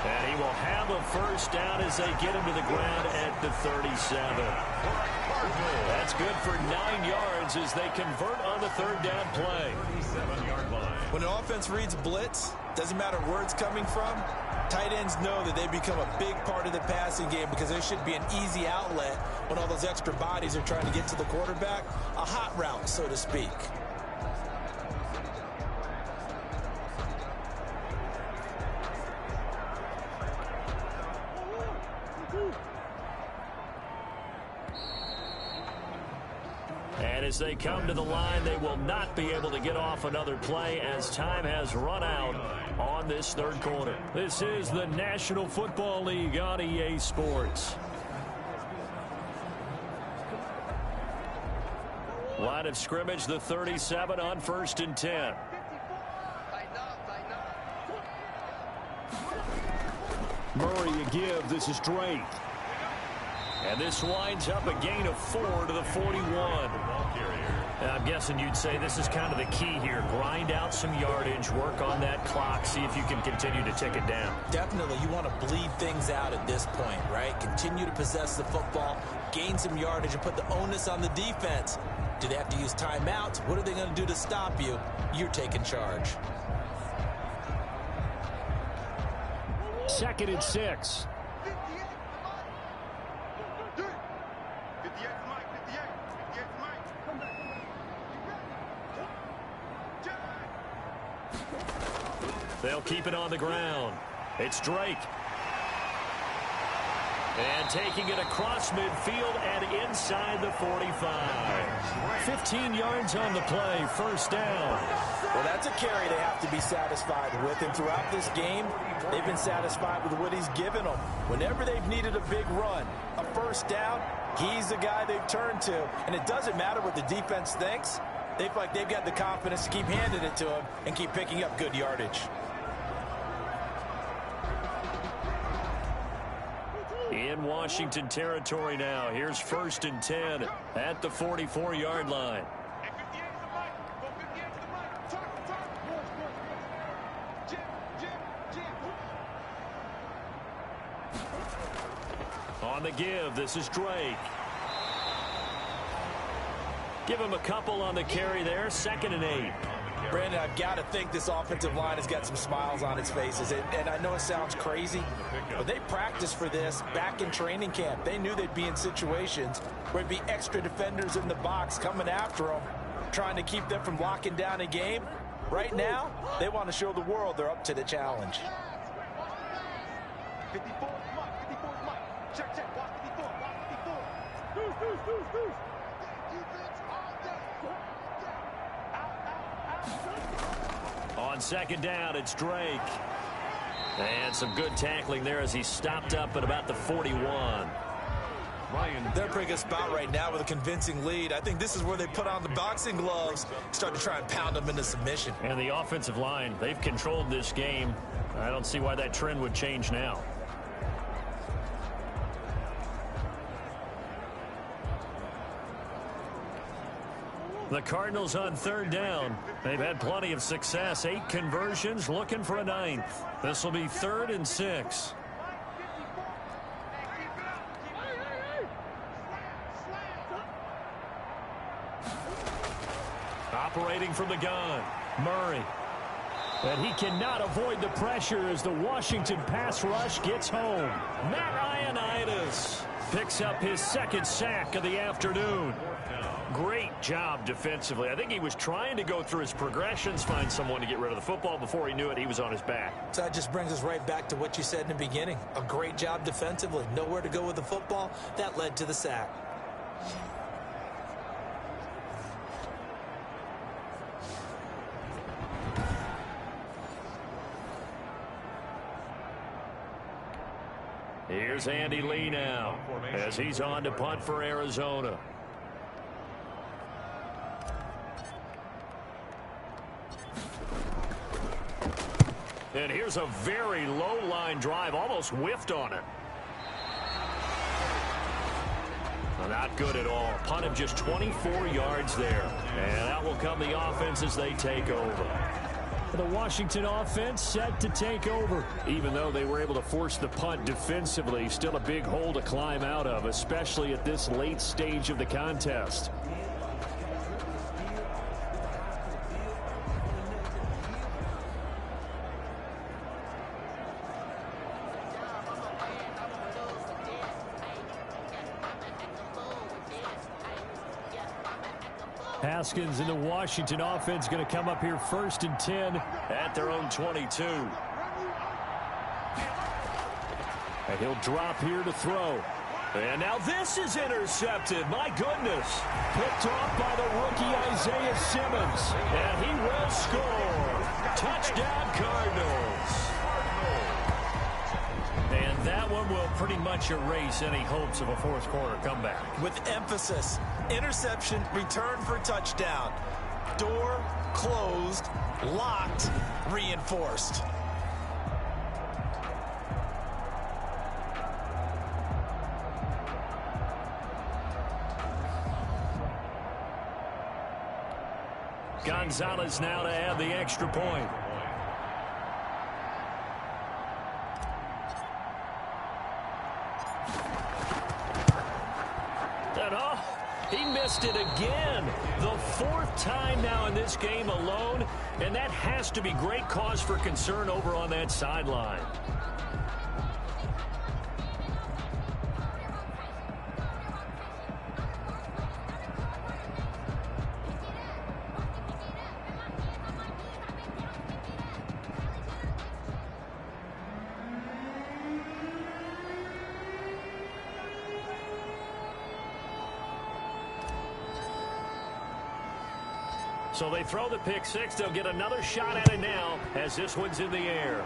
And he will have a 1st down as they get him to the ground at the 37. That's good for 9 yards as they convert on the 3rd down play. When an offense reads blitz, doesn't matter where it's coming from, tight ends know that they become a big part of the passing game because there should be an easy outlet when all those extra bodies are trying to get to the quarterback. A hot route, so to speak. And as they come to the line, they will not be able to get off another play as time has run out on this third quarter. This is the National Football League on EA Sports. Line of scrimmage, the 37 on 1st and 10. Murray a give. This is Drake. And this winds up a gain of 4 to the 41. I'm guessing you'd say this is kind of the key here. Grind out some yardage, work on that clock, see if you can continue to tick it down. Definitely, you want to bleed things out at this point, right? Continue to possess the football, gain some yardage, and put the onus on the defense. Do they have to use timeouts? What are they going to do to stop you? You're taking charge. 2nd and 6. They'll keep it on the ground. It's Drake. And taking it across midfield and inside the 45. 15 yards on the play, 1st down. Well, that's a carry they have to be satisfied with. And throughout this game, they've been satisfied with what he's given them. Whenever they've needed a big run, a 1st down, he's the guy they've turned to. And it doesn't matter what the defense thinks. They feel like they've got the confidence to keep handing it to him and keep picking up good yardage. In Washington territory now. Here's 1st and 10 at the 44-yard line. On the give, this is Drake. Give him a couple on the carry there. 2nd and 8. Brandon, I've got to think this offensive line has got some smiles on its faces. And I know it sounds crazy, but they practiced for this back in training camp. They knew they'd be in situations where there'd be extra defenders in the box coming after them, trying to keep them from locking down a game. Right now, they want to show the world they're up to the challenge. 54, Mike. Check. Watch 54. Deuce. On 2nd down, it's Drake. And some good tackling there as he stopped up at about the 41. They're a pretty good spot right now with a convincing lead. I think this is where they put on the boxing gloves, start to try and pound them into submission. And the offensive line, they've controlled this game. I don't see why that trend would change now. The Cardinals on 3rd down. They've had plenty of success. 8 conversions, looking for a 9th. This will be 3rd and 6. Operating from the gun, Murray. And he cannot avoid the pressure as the Washington pass rush gets home. Matt Ioannidis picks up his 2nd sack of the afternoon. Great job defensively. I think he was trying to go through his progressions, find someone to get rid of the football. Before he knew it, he was on his back. So that just brings us right back to what you said in the beginning. A great job defensively. Nowhere to go with the football. That led to the sack. Here's Andy Lee now as he's on to punt for Arizona. And here's a very low line drive, almost whiffed on it. Well, not good at all. Punt him just 24 yards there. And out will come the offense as they take over. The Washington offense set to take over. Even though they were able to force the punt defensively, still a big hole to climb out of, especially at this late stage of the contest. Haskins and the Washington offense going to come up here 1st and 10 at their own 22. And he'll drop here to throw. And now this is intercepted. My goodness. Picked off by the rookie Isaiah Simmons. And he will score. Touchdown, Cardinals. And that one will pretty much erase any hopes of a fourth quarter comeback. With emphasis, interception, return for touchdown. Door closed, locked, reinforced. Gonzalez now to add the extra point. And he missed it again. The fourth time now in this game alone, and that has to be great cause for concern over on that sideline. So they throw the pick six. They'll get another shot at it now as this one's in the air.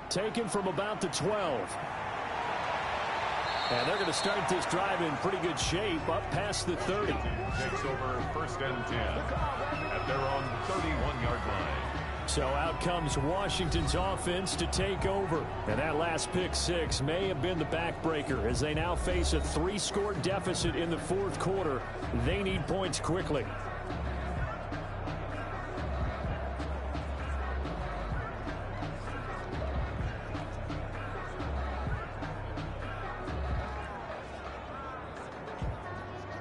Taken from about the 12. And they're going to start this drive in pretty good shape up past the 30. Takes over first and 10 at their own 31-yard line. So out comes Washington's offense to take over. And that last pick six may have been the backbreaker as they now face a 3-score deficit in the fourth quarter. They need points quickly.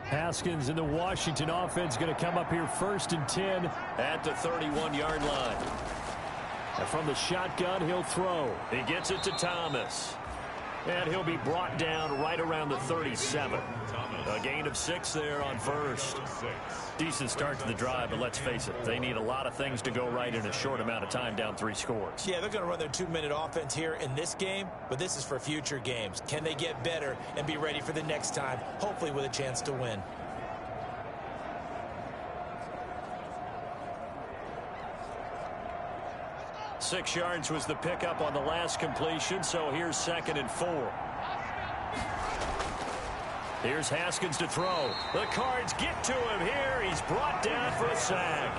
Haskins and the Washington offense going to come up here first and 10 at the 31-yard line. And from the shotgun, he'll throw. He gets it to Thomas. And he'll be brought down right around the 37. A gain of 6 there on first. Decent start to the drive, but let's face it, they need a lot of things to go right in a short amount of time, down 3 scores. Yeah, they're going to run their 2-minute offense here in this game, but this is for future games. Can they get better and be ready for the next time, hopefully with a chance to win? Six yards was the pickup on the last completion, so here's 2nd and 4. Here's Haskins to throw. The Cards get to him here. He's brought down for a sack.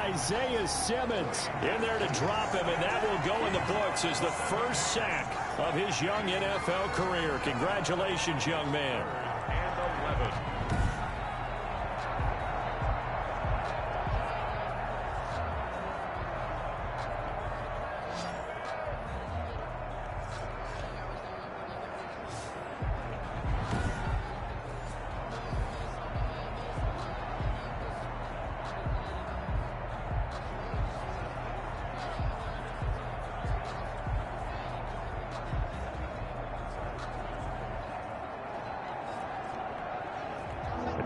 Isaiah Simmons in there to drop him, and that will go in the books as the first sack of his young NFL career. Congratulations, young man. And 11.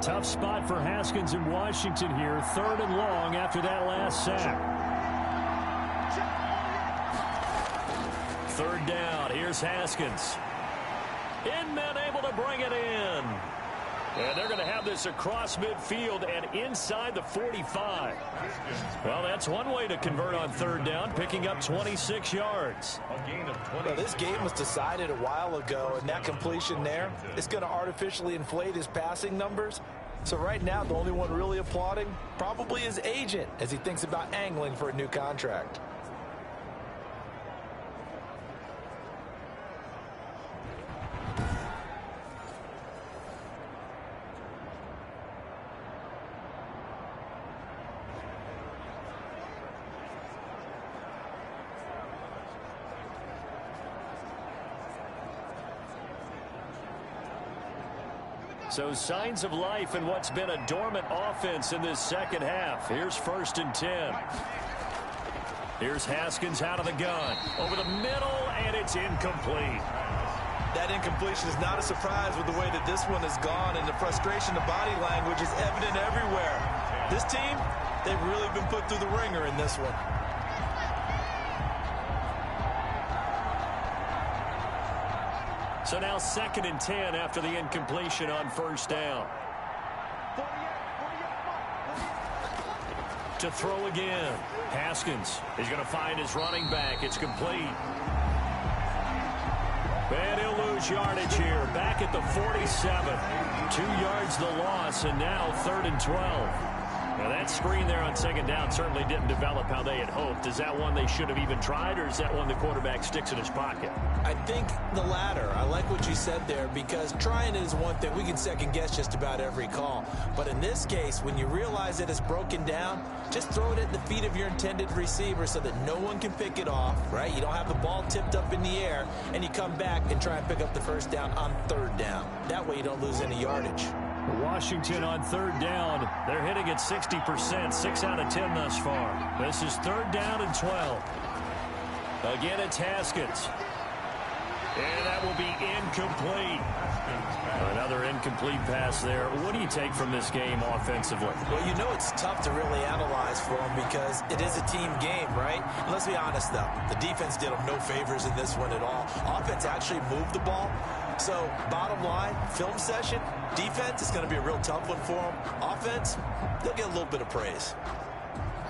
Tough spot for Haskins in Washington here. 3rd and long after that last sack. 3rd down. Here's Haskins. Inman able to bring it in. And they're going to have this across midfield and inside the 45. Well, that's one way to convert on 3rd down, picking up 26 yards. Well, this game was decided a while ago, and that completion there is going to artificially inflate his passing numbers. So right now, the only one really applauding probably his agent as he thinks about angling for a new contract. So signs of life in what's been a dormant offense in this second half. Here's 1st and 10. Here's Haskins out of the gun. Over the middle, and it's incomplete. That incompletion is not a surprise with the way that this one has gone, and the frustration of body language is evident everywhere. This team, they've really been put through the ringer in this one. So now 2nd and 10 after the incompletion on 1st down. to throw again. Haskins is going to find his running back. It's complete. And he'll lose yardage here. Back at the 47. 2 yards the loss, and now 3rd and 12. Now that screen there on 2nd down certainly didn't develop how they had hoped. Is that one they should have even tried, or is that one the quarterback sticks in his pocket? I think the latter. I like what you said there, because trying it is one thing. We can second guess just about every call. But in this case, when you realize that it's broken down, just throw it at the feet of your intended receiver so that no one can pick it off, right? You don't have the ball tipped up in the air, and you come back and try and pick up the 1st down on 3rd down. That way you don't lose any yardage. Washington on 3rd down. They're hitting at 60%, 6 out of 10 thus far. This is 3rd down and 12. Again, it's Haskins. And that will be incomplete. Another incomplete pass there. What do you take from this game offensively? Well, you know it's tough to really analyze for them because it is a team game, right? And let's be honest, though. The defense did them no favors in this one at all. Offense actually moved the ball. So, bottom line, film session, defense is going to be a real tough one for them. Offense, they'll get a little bit of praise.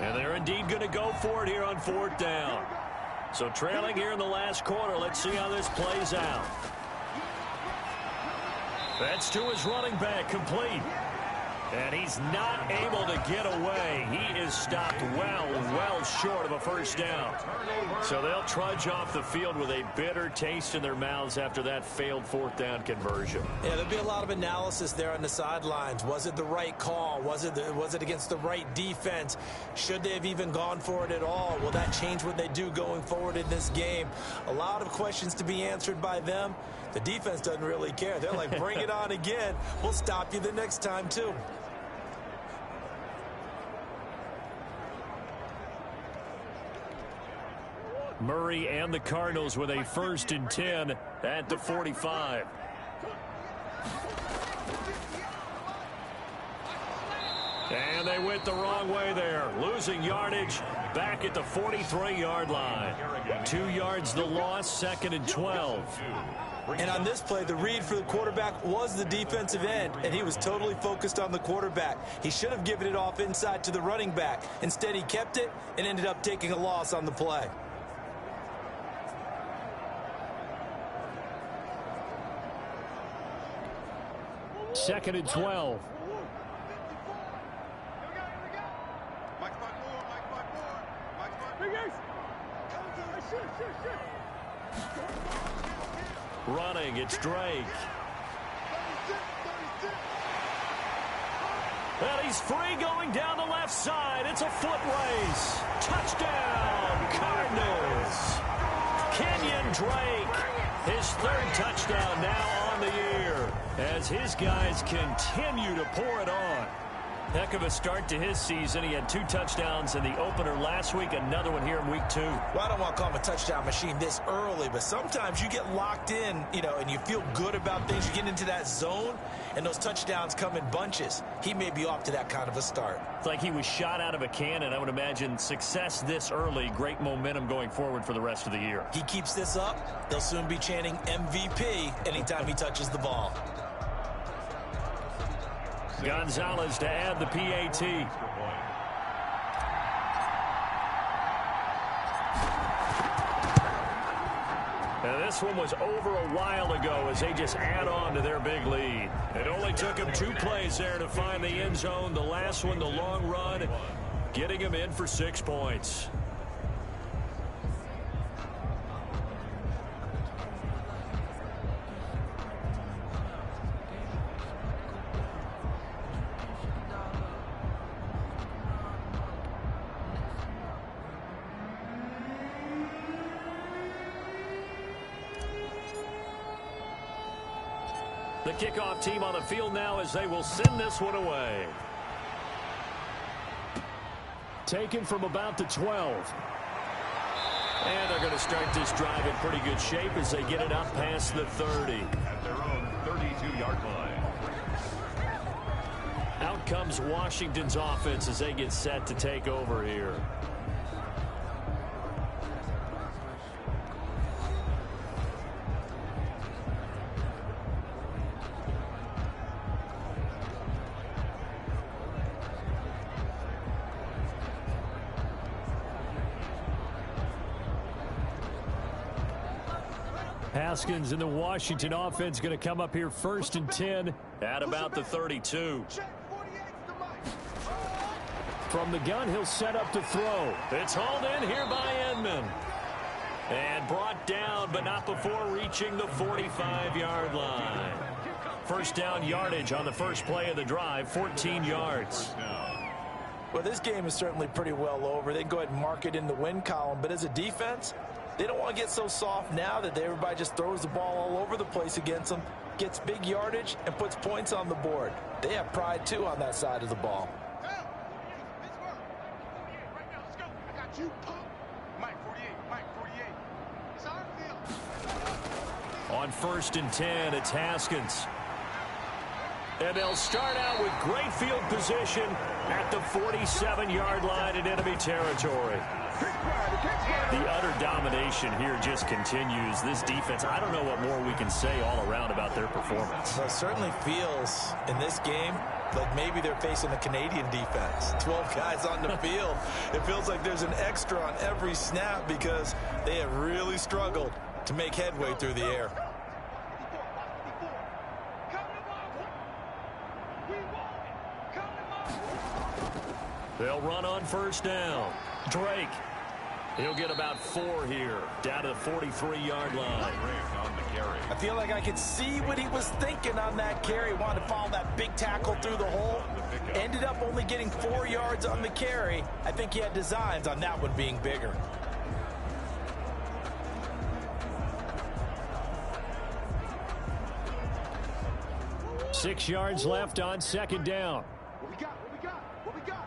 And they're indeed going to go for it here on 4th down. So trailing here in the last quarter. Let's see how this plays out. That's to his running back, complete. And he's not able to get away. He is stopped well short of a 1st down. So they'll trudge off the field with a bitter taste in their mouths after that failed 4th down conversion. Yeah, there'll be a lot of analysis there on the sidelines. Was it the right call? Was it against the right defense? Should they have even gone for it at all? Will that change what they do going forward in this game? A lot of questions to be answered by them. The defense doesn't really care. They're like, bring it on again. We'll stop you the next time, too. Murray and the Cardinals with a 1st and 10 at the 45. And they went the wrong way there, losing yardage back at the 43-yard line. 2 yards the loss, 2nd and 12. And on this play, the read for the quarterback was the defensive end, and he was totally focused on the quarterback. He should have given it off inside to the running back. Instead, he kept it and ended up taking a loss on the play. Second and 12. Running, it's Drake. And he's free going down the left side. It's a foot race. Touchdown, Cardinals. Kenyon Drake, his 3rd touchdown now on the year, as his guys continue to pour it on. Heck of a start to his season. He had 2 touchdowns in the opener last week, another one here in week 2. Well, I don't want to call him a touchdown machine this early, but sometimes you get locked in, and you feel good about things. You get into that zone, and those touchdowns come in bunches. He may be off to that kind of a start. It's like he was shot out of a cannon. I would imagine success this early, great momentum going forward for the rest of the year. He keeps this up, they'll soon be chanting MVP anytime he touches the ball. Gonzalez to add the PAT. And this one was over a while ago as they just add on to their big lead. It only took them 2 plays there to find the end zone. The last one, the long run, getting him in for 6 points. The kickoff team on the field now as they will send this one away. Taken from about the 12. And they're going to start this drive in pretty good shape as they get it up past the 30. At their own 32-yard line. Out comes Washington's offense as they get set to take over here. Haskins and the Washington offense going to come up here 1st and 10 at about the 32. From the gun, he'll set up to throw. It's hauled in here by Edmond. And brought down, but not before reaching the 45-yard line. First down yardage on the first play of the drive, 14 yards. Well, this game is certainly pretty well over. They can go ahead and mark it in the win column. But as a defense, they don't want to get so soft now that everybody just throws the ball all over the place against them, gets big yardage, and puts points on the board. They have pride, too, on that side of the ball. On 1st and 10, it's Haskins. And they'll start out with great field position at the 47-yard line in enemy territory. The utter domination here just continues. This defense, I don't know what more we can say all around about their performance. Well, it certainly feels in this game like maybe they're facing the Canadian defense. 12 guys on the field. It feels like there's an extra on every snap because they have really struggled to make headway through the air. They'll run on 1st down. Drake. He'll get about 4 here, down to the 43-yard line. I feel like I could see what he was thinking on that carry. Wanted to follow that big tackle through the hole. Ended up only getting 4 yards on the carry. I think he had designs on that one being bigger. Six yards left on 2nd down. What we got? What we got? What we got?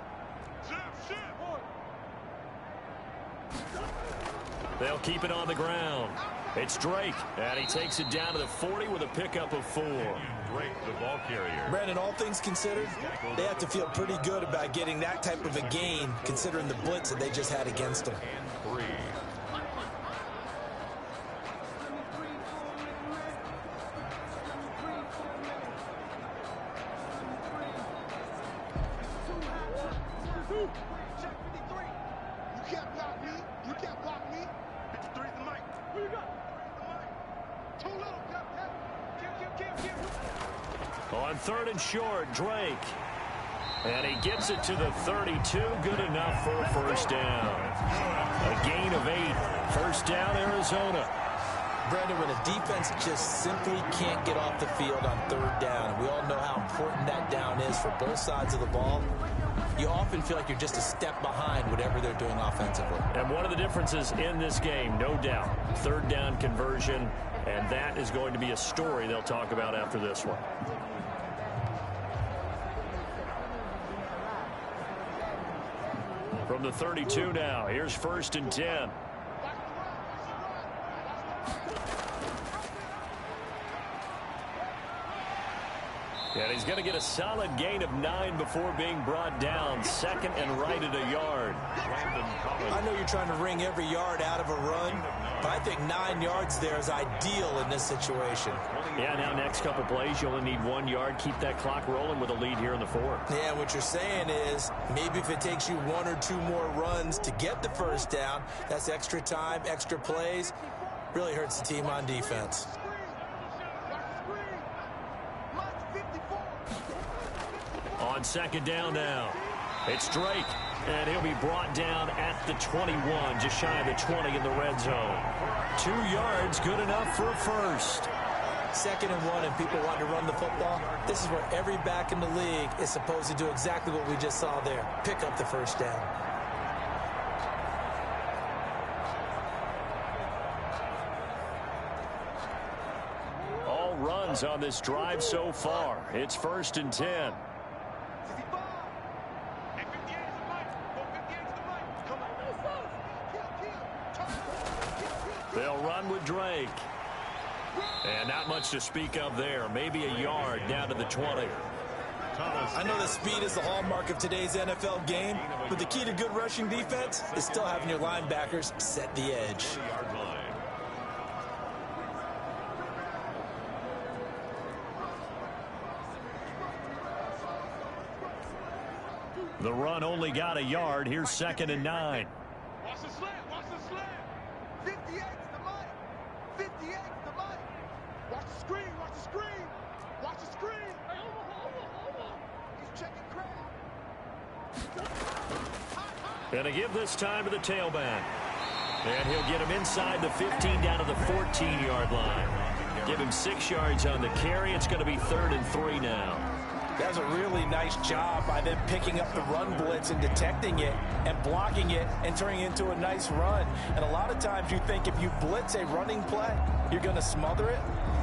They'll keep it on the ground. It's Drake, and he takes it down to the 40 with a pickup of 4. Drake, the ball carrier. Brandon, all things considered, they have to feel pretty good about getting that type of a gain, considering the blitz that they just had against them. And 3. On 3rd and short, Drake. And he gets it to the 32. Good enough for a 1st down. A gain of 8. 1st down, Arizona. Brandon, when a defense just simply can't get off the field on 3rd down, and we all know how important that down is for both sides of the ball, you often feel like you're just a step behind whatever they're doing offensively. And one of the differences in this game, no doubt, 3rd down conversion, and that is going to be a story they'll talk about after this one. From the 32 now, here's 1st and 10. And he's going to get a solid gain of 9 before being brought down. 2nd and right at a yard. I know you're trying to wring every yard out of a run, but I think 9 yards there is ideal in this situation. Yeah, now next couple plays, you only need 1 yard. Keep that clock rolling with a lead here in the 4th. Yeah, what you're saying is maybe if it takes you 1 or 2 more runs to get the 1st down, that's extra time, extra plays. Really hurts the team on defense. On 2nd down now, it's Drake, and he'll be brought down at the 21, just shy of the 20 in the red zone. 2 yards, good enough for a 1st. 2nd and 1, and people want to run the football. This is where every back in the league is supposed to do exactly what we just saw there. Pick up the 1st down. All runs on this drive so far. It's 1st and 10. They'll run with Drake. And not much to speak of there. Maybe a yard down to the 20. I know that speed is the hallmark of today's NFL game, but the key to good rushing defense is still having your linebackers set the edge. The run only got a yard. Here's 2nd and 9. Watch the slant. Watch the slant. 58's the money. 58's the money. Watch the screen. Watch the screen. Watch the screen. He's checking crowd. And to give this time to the tailback. And he'll get him inside the 15 down to the 14-yard line. Give him 6 yards on the carry. It's going to be 3rd and 3 now. That's a really nice job by them picking up the run blitz and detecting it and blocking it and turning it into a nice run. And a lot of times you think if you blitz a running play, you're going to smother it.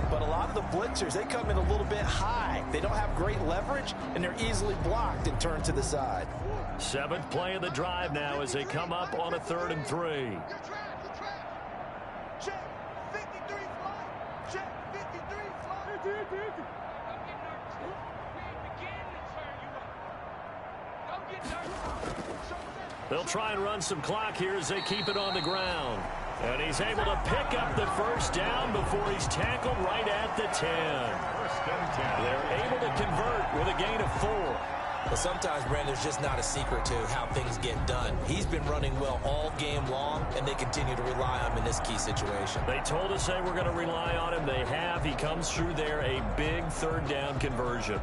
But a lot of the blitzers, they come in a little bit high. They don't have great leverage, and they're easily blocked and turned to the side. 7th play of the drive now as they come up on a 3rd and 3. Good track. Check. 53 fly. Check. 53 fly. They'll try and run some clock here as they keep it on the ground. And he's able to pick up the first down before he's tackled right at the 10. They're able to convert with a gain of 4. Well, sometimes, Brandon, there's just not a secret to how things get done. He's been running well all game long, and they continue to rely on him in this key situation. They told us they were going to rely on him. They have. He comes through there, a big 3rd down conversion.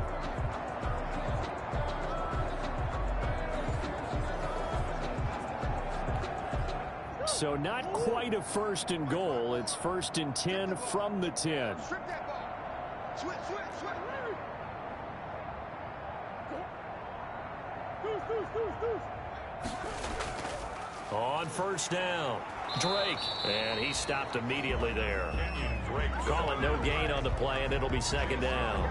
So not quite a 1st and goal. It's 1st and 10 from the 10. Strip that ball. Switch. On 1st down, Drake. And he stopped immediately there. Call it no gain on the play, and it'll be 2nd down.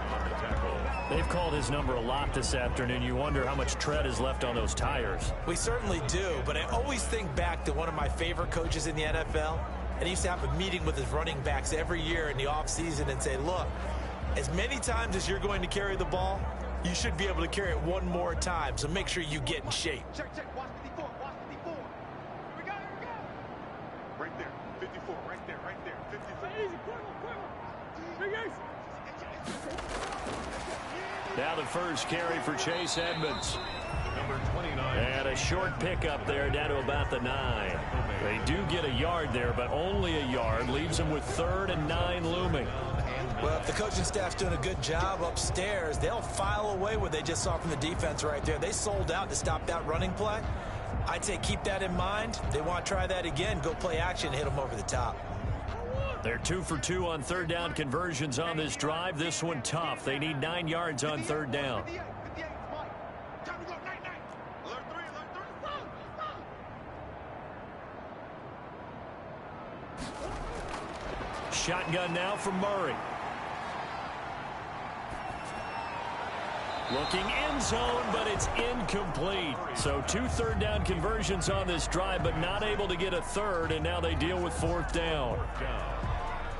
They've called his number a lot this afternoon. You wonder how much tread is left on those tires. We certainly do, but I always think back to one of my favorite coaches in the NFL, and he used to have a meeting with his running backs every year in the offseason and say, look, as many times as you're going to carry the ball, you should be able to carry it one more time, so make sure you get in shape. Check. Watch 54. Watch 54. Here we go. Right there. 54. Right there. 54. Easy. Quick. Now the first carry for Chase Edmonds. Number 29. And a short pickup there down to about the 9. They do get a yard there, but only a yard. Leaves them with 3rd and 9 looming. Well, if the coaching staff's doing a good job upstairs, they'll file away what they just saw from the defense right there. They sold out to stop that running play. I'd say keep that in mind. They want to try that again. Go play action, hit them over the top. They're 2 for 2 on 3rd down conversions on this drive. This one tough. They need 9 yards on 3rd down. Shotgun now from Murray. Looking end zone, but it's incomplete. So 2 3rd down conversions on this drive, but not able to get a 3rd, and now they deal with 4th down.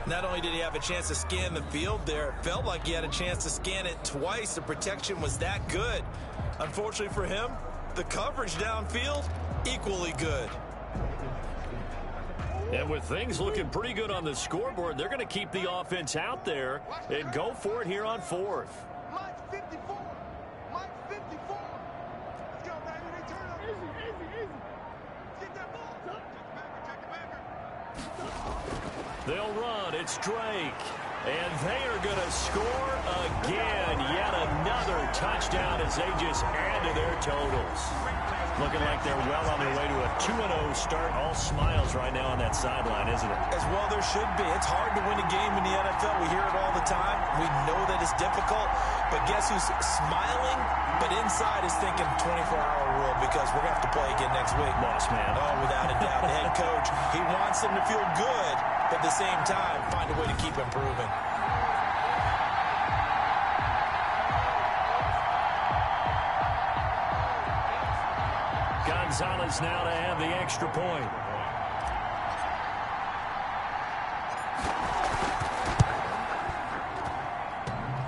Not only did he have a chance to scan the field there, it felt like he had a chance to scan it twice. The protection was that good. Unfortunately for him, the coverage downfield, equally good. And with things looking pretty good on the scoreboard, they're going to keep the offense out there and go for it here on 4th. Mike 54. Let's go, baby. They turn up. Easy. Get that ball. Check the backer. They'll run. It's Drake. And they are going to score again. Yet another touchdown as they just add to their totals. Looking like they're well on their way to a 2-0 start. All smiles right now on that sideline, isn't it? As well there should be. It's hard to win a game in the NFL. We hear it all the time. We know that it's difficult. But guess who's smiling? But inside is thinking 24-hour rule because we're going to have to play again next week. Boss man. Oh, without a doubt. The head coach, he wants them to feel good, but at the same time, find a way to keep improving. Gonzalez now to have the extra point.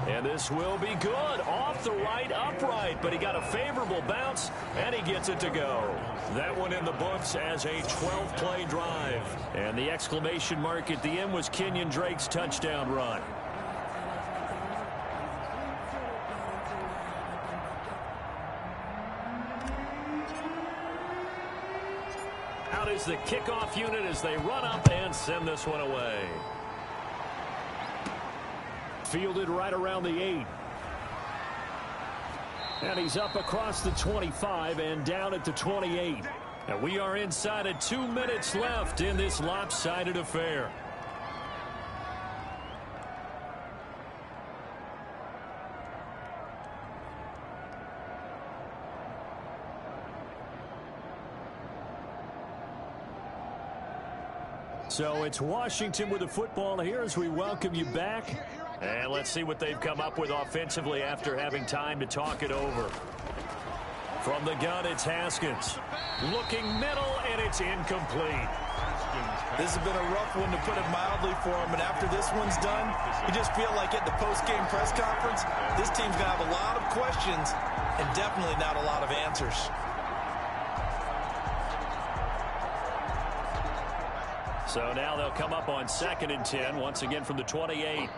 And this will be good. Off the right upright, but he got a favorable bounce, and he gets it to go. That one in the books as a 12-play drive. And the exclamation mark at the end was Kenyon Drake's touchdown run. Out is the kickoff unit as they run up and send this one away. Fielded right around the 8. And he's up across the 25 and down at the 28. And we are inside of 2 minutes left in this lopsided affair. So it's Washington with the football here as we welcome you back. And let's see what they've come up with offensively after having time to talk it over. From the gun, it's Haskins. Looking middle, and it's incomplete. This has been a rough one, to put it mildly, for him. And after this one's done, you just feel like at the post-game press conference, this team's going to have a lot of questions and definitely not a lot of answers. So now they'll come up on 2nd and 10, once again from the 28.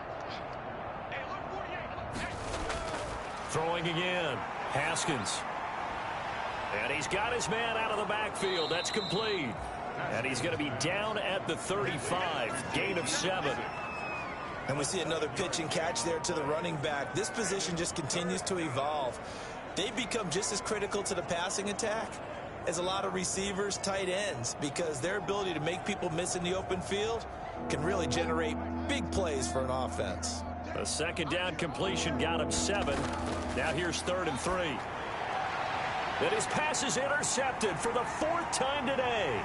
Throwing again, Haskins. And he's got his man out of the backfield. That's complete. And he's going to be down at the 35, gain of 7. And we see another pitch and catch there to the running back. This position just continues to evolve. They become just as critical to the passing attack as a lot of receivers, tight ends, because their ability to make people miss in the open field can really generate big plays for an offense. A 2nd down completion got him 7. Now here's 3rd and 3. And his pass is intercepted for the 4th time today.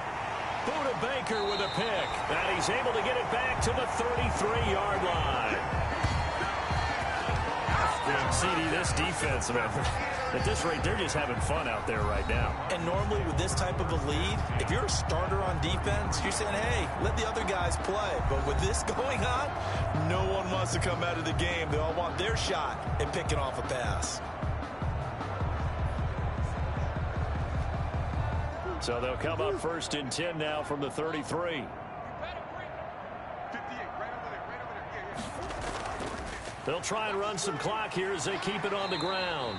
Buda Baker with a pick. And he's able to get it back to the 33-yard line. CD, this defense, man, at this rate, they're just having fun out there right now. And normally with this type of a lead, if you're a starter on defense, you're saying, hey, let the other guys play. But with this going on, no one wants to come out of the game. They all want their shot at picking off a pass. So they'll come up 1st and 10 now from the 33. They'll try and run some clock here as they keep it on the ground.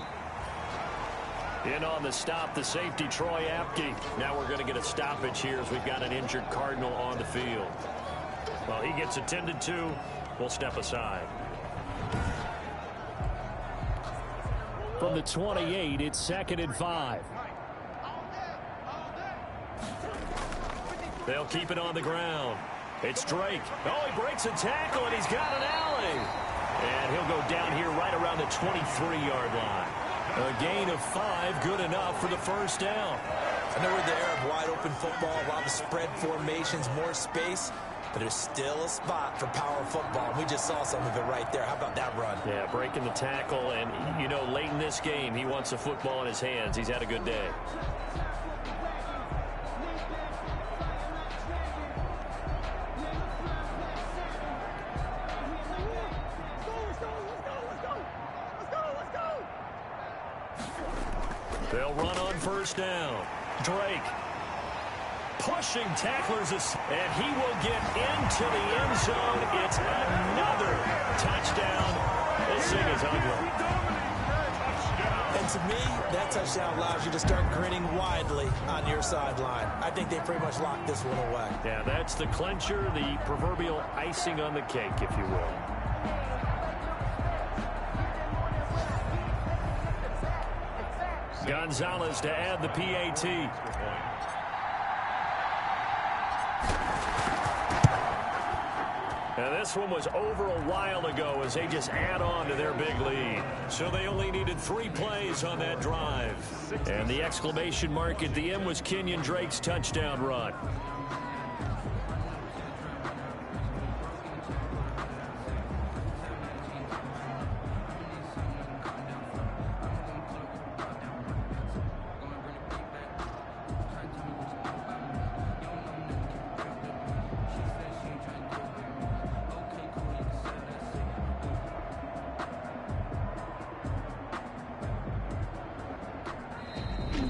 In on the stop, the safety, Troy Apke. Now we're going to get a stoppage here as we've got an injured Cardinal on the field. Well, he gets attended to. We'll step aside. From the 28, it's 2nd and 5. They'll keep it on the ground. It's Drake. Oh, he breaks a tackle, and he's got an alley. And he'll go down here right around the 23-yard line. A gain of 5, good enough for the 1st down. I know we're in the era of wide-open football, a lot of spread formations, more space, but there's still a spot for power football. We just saw some of it right there. How about that run? Yeah, breaking the tackle, and, you know, late in this game, he wants the football in his hands. He's had a good day. They'll run on 1st down. Drake pushing tacklers, and he will get into the end zone. It's another touchdown. This thing is ugly. And to me, that touchdown allows you to start grinning widely on your sideline. I think they pretty much locked this one away. Yeah, that's the clincher, the proverbial icing on the cake, if you will. Gonzalez to add the PAT. And this one was over a while ago as they just add on to their big lead. So they only needed 3 plays on that drive. And the exclamation mark at the end was Kenyon Drake's touchdown run.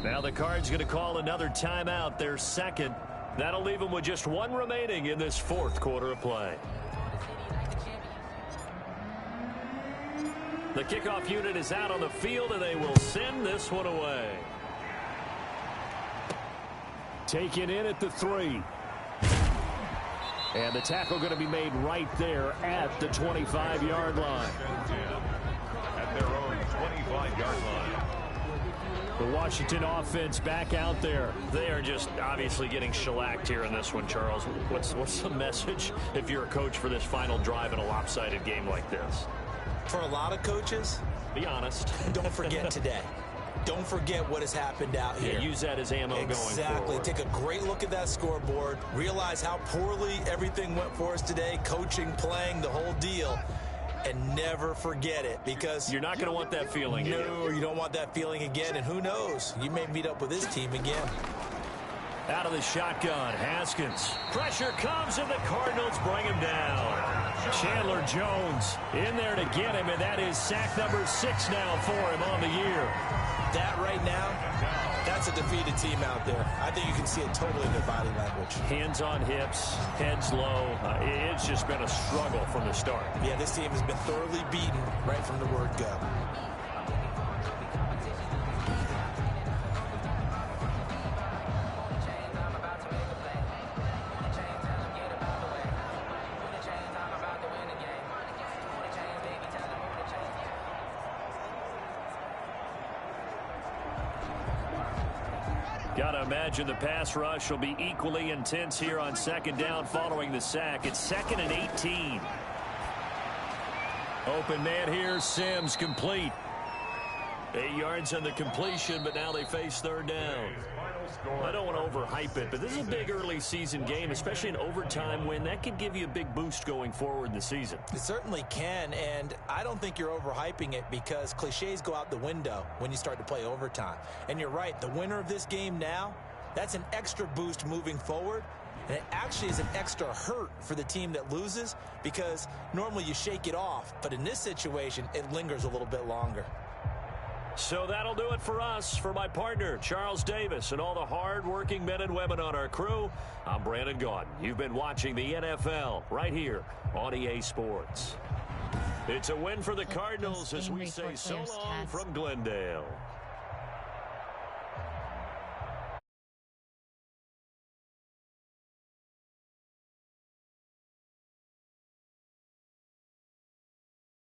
Now the Cards going to call another timeout, their 2nd. That'll leave them with just 1 remaining in this 4th quarter of play. The kickoff unit is out on the field, and they will send this one away. Taken in at the 3. And the tackle going to be made right there at the 25-yard line. At their own 25-yard line. The Washington offense back out there. They are just obviously getting shellacked here in this one, Charles. What's the message if you're a coach for this final drive in a lopsided game like this? For a lot of coaches, be honest. Don't forget today. Don't forget what has happened out here. Yeah, use that as ammo going forward. Exactly. Take a great look at that scoreboard. Realize how poorly everything went for us today. Coaching, playing, the whole deal. And never forget it, because you're not going to want that feeling again. No, you don't want that feeling again. And who knows? You may meet up with this team again. Out of the shotgun, Haskins. Pressure comes, and the Cardinals bring him down. Chandler Jones in there to get him, and that is sack number 6 now for him on the year. That right now, that's a defeated team out there. I think you can see it totally in their body language. Hands on hips, heads low. It's just been a struggle from the start. Yeah, this team has been thoroughly beaten right from the word go. Gotta imagine the pass rush will be equally intense here on second down following the sack. It's 2nd and 18. Open man here, Sims complete. 8 yards on the completion, but now they face third down. I don't want to overhype it, but this is a big early season game, especially an overtime win. That could give you a big boost going forward in the season. It certainly can, and I don't think you're overhyping it, because cliches go out the window when you start to play overtime. And you're right, the winner of this game now, that's an extra boost moving forward, and it actually is an extra hurt for the team that loses, because normally you shake it off, but in this situation, it lingers a little bit longer. So that'll do it for us. For my partner, Charles Davis, and all the hard-working men and women on our crew, I'm Brandon Gaudin. You've been watching the NFL right here on EA Sports. It's a win for the Cardinals as we say so long from Glendale.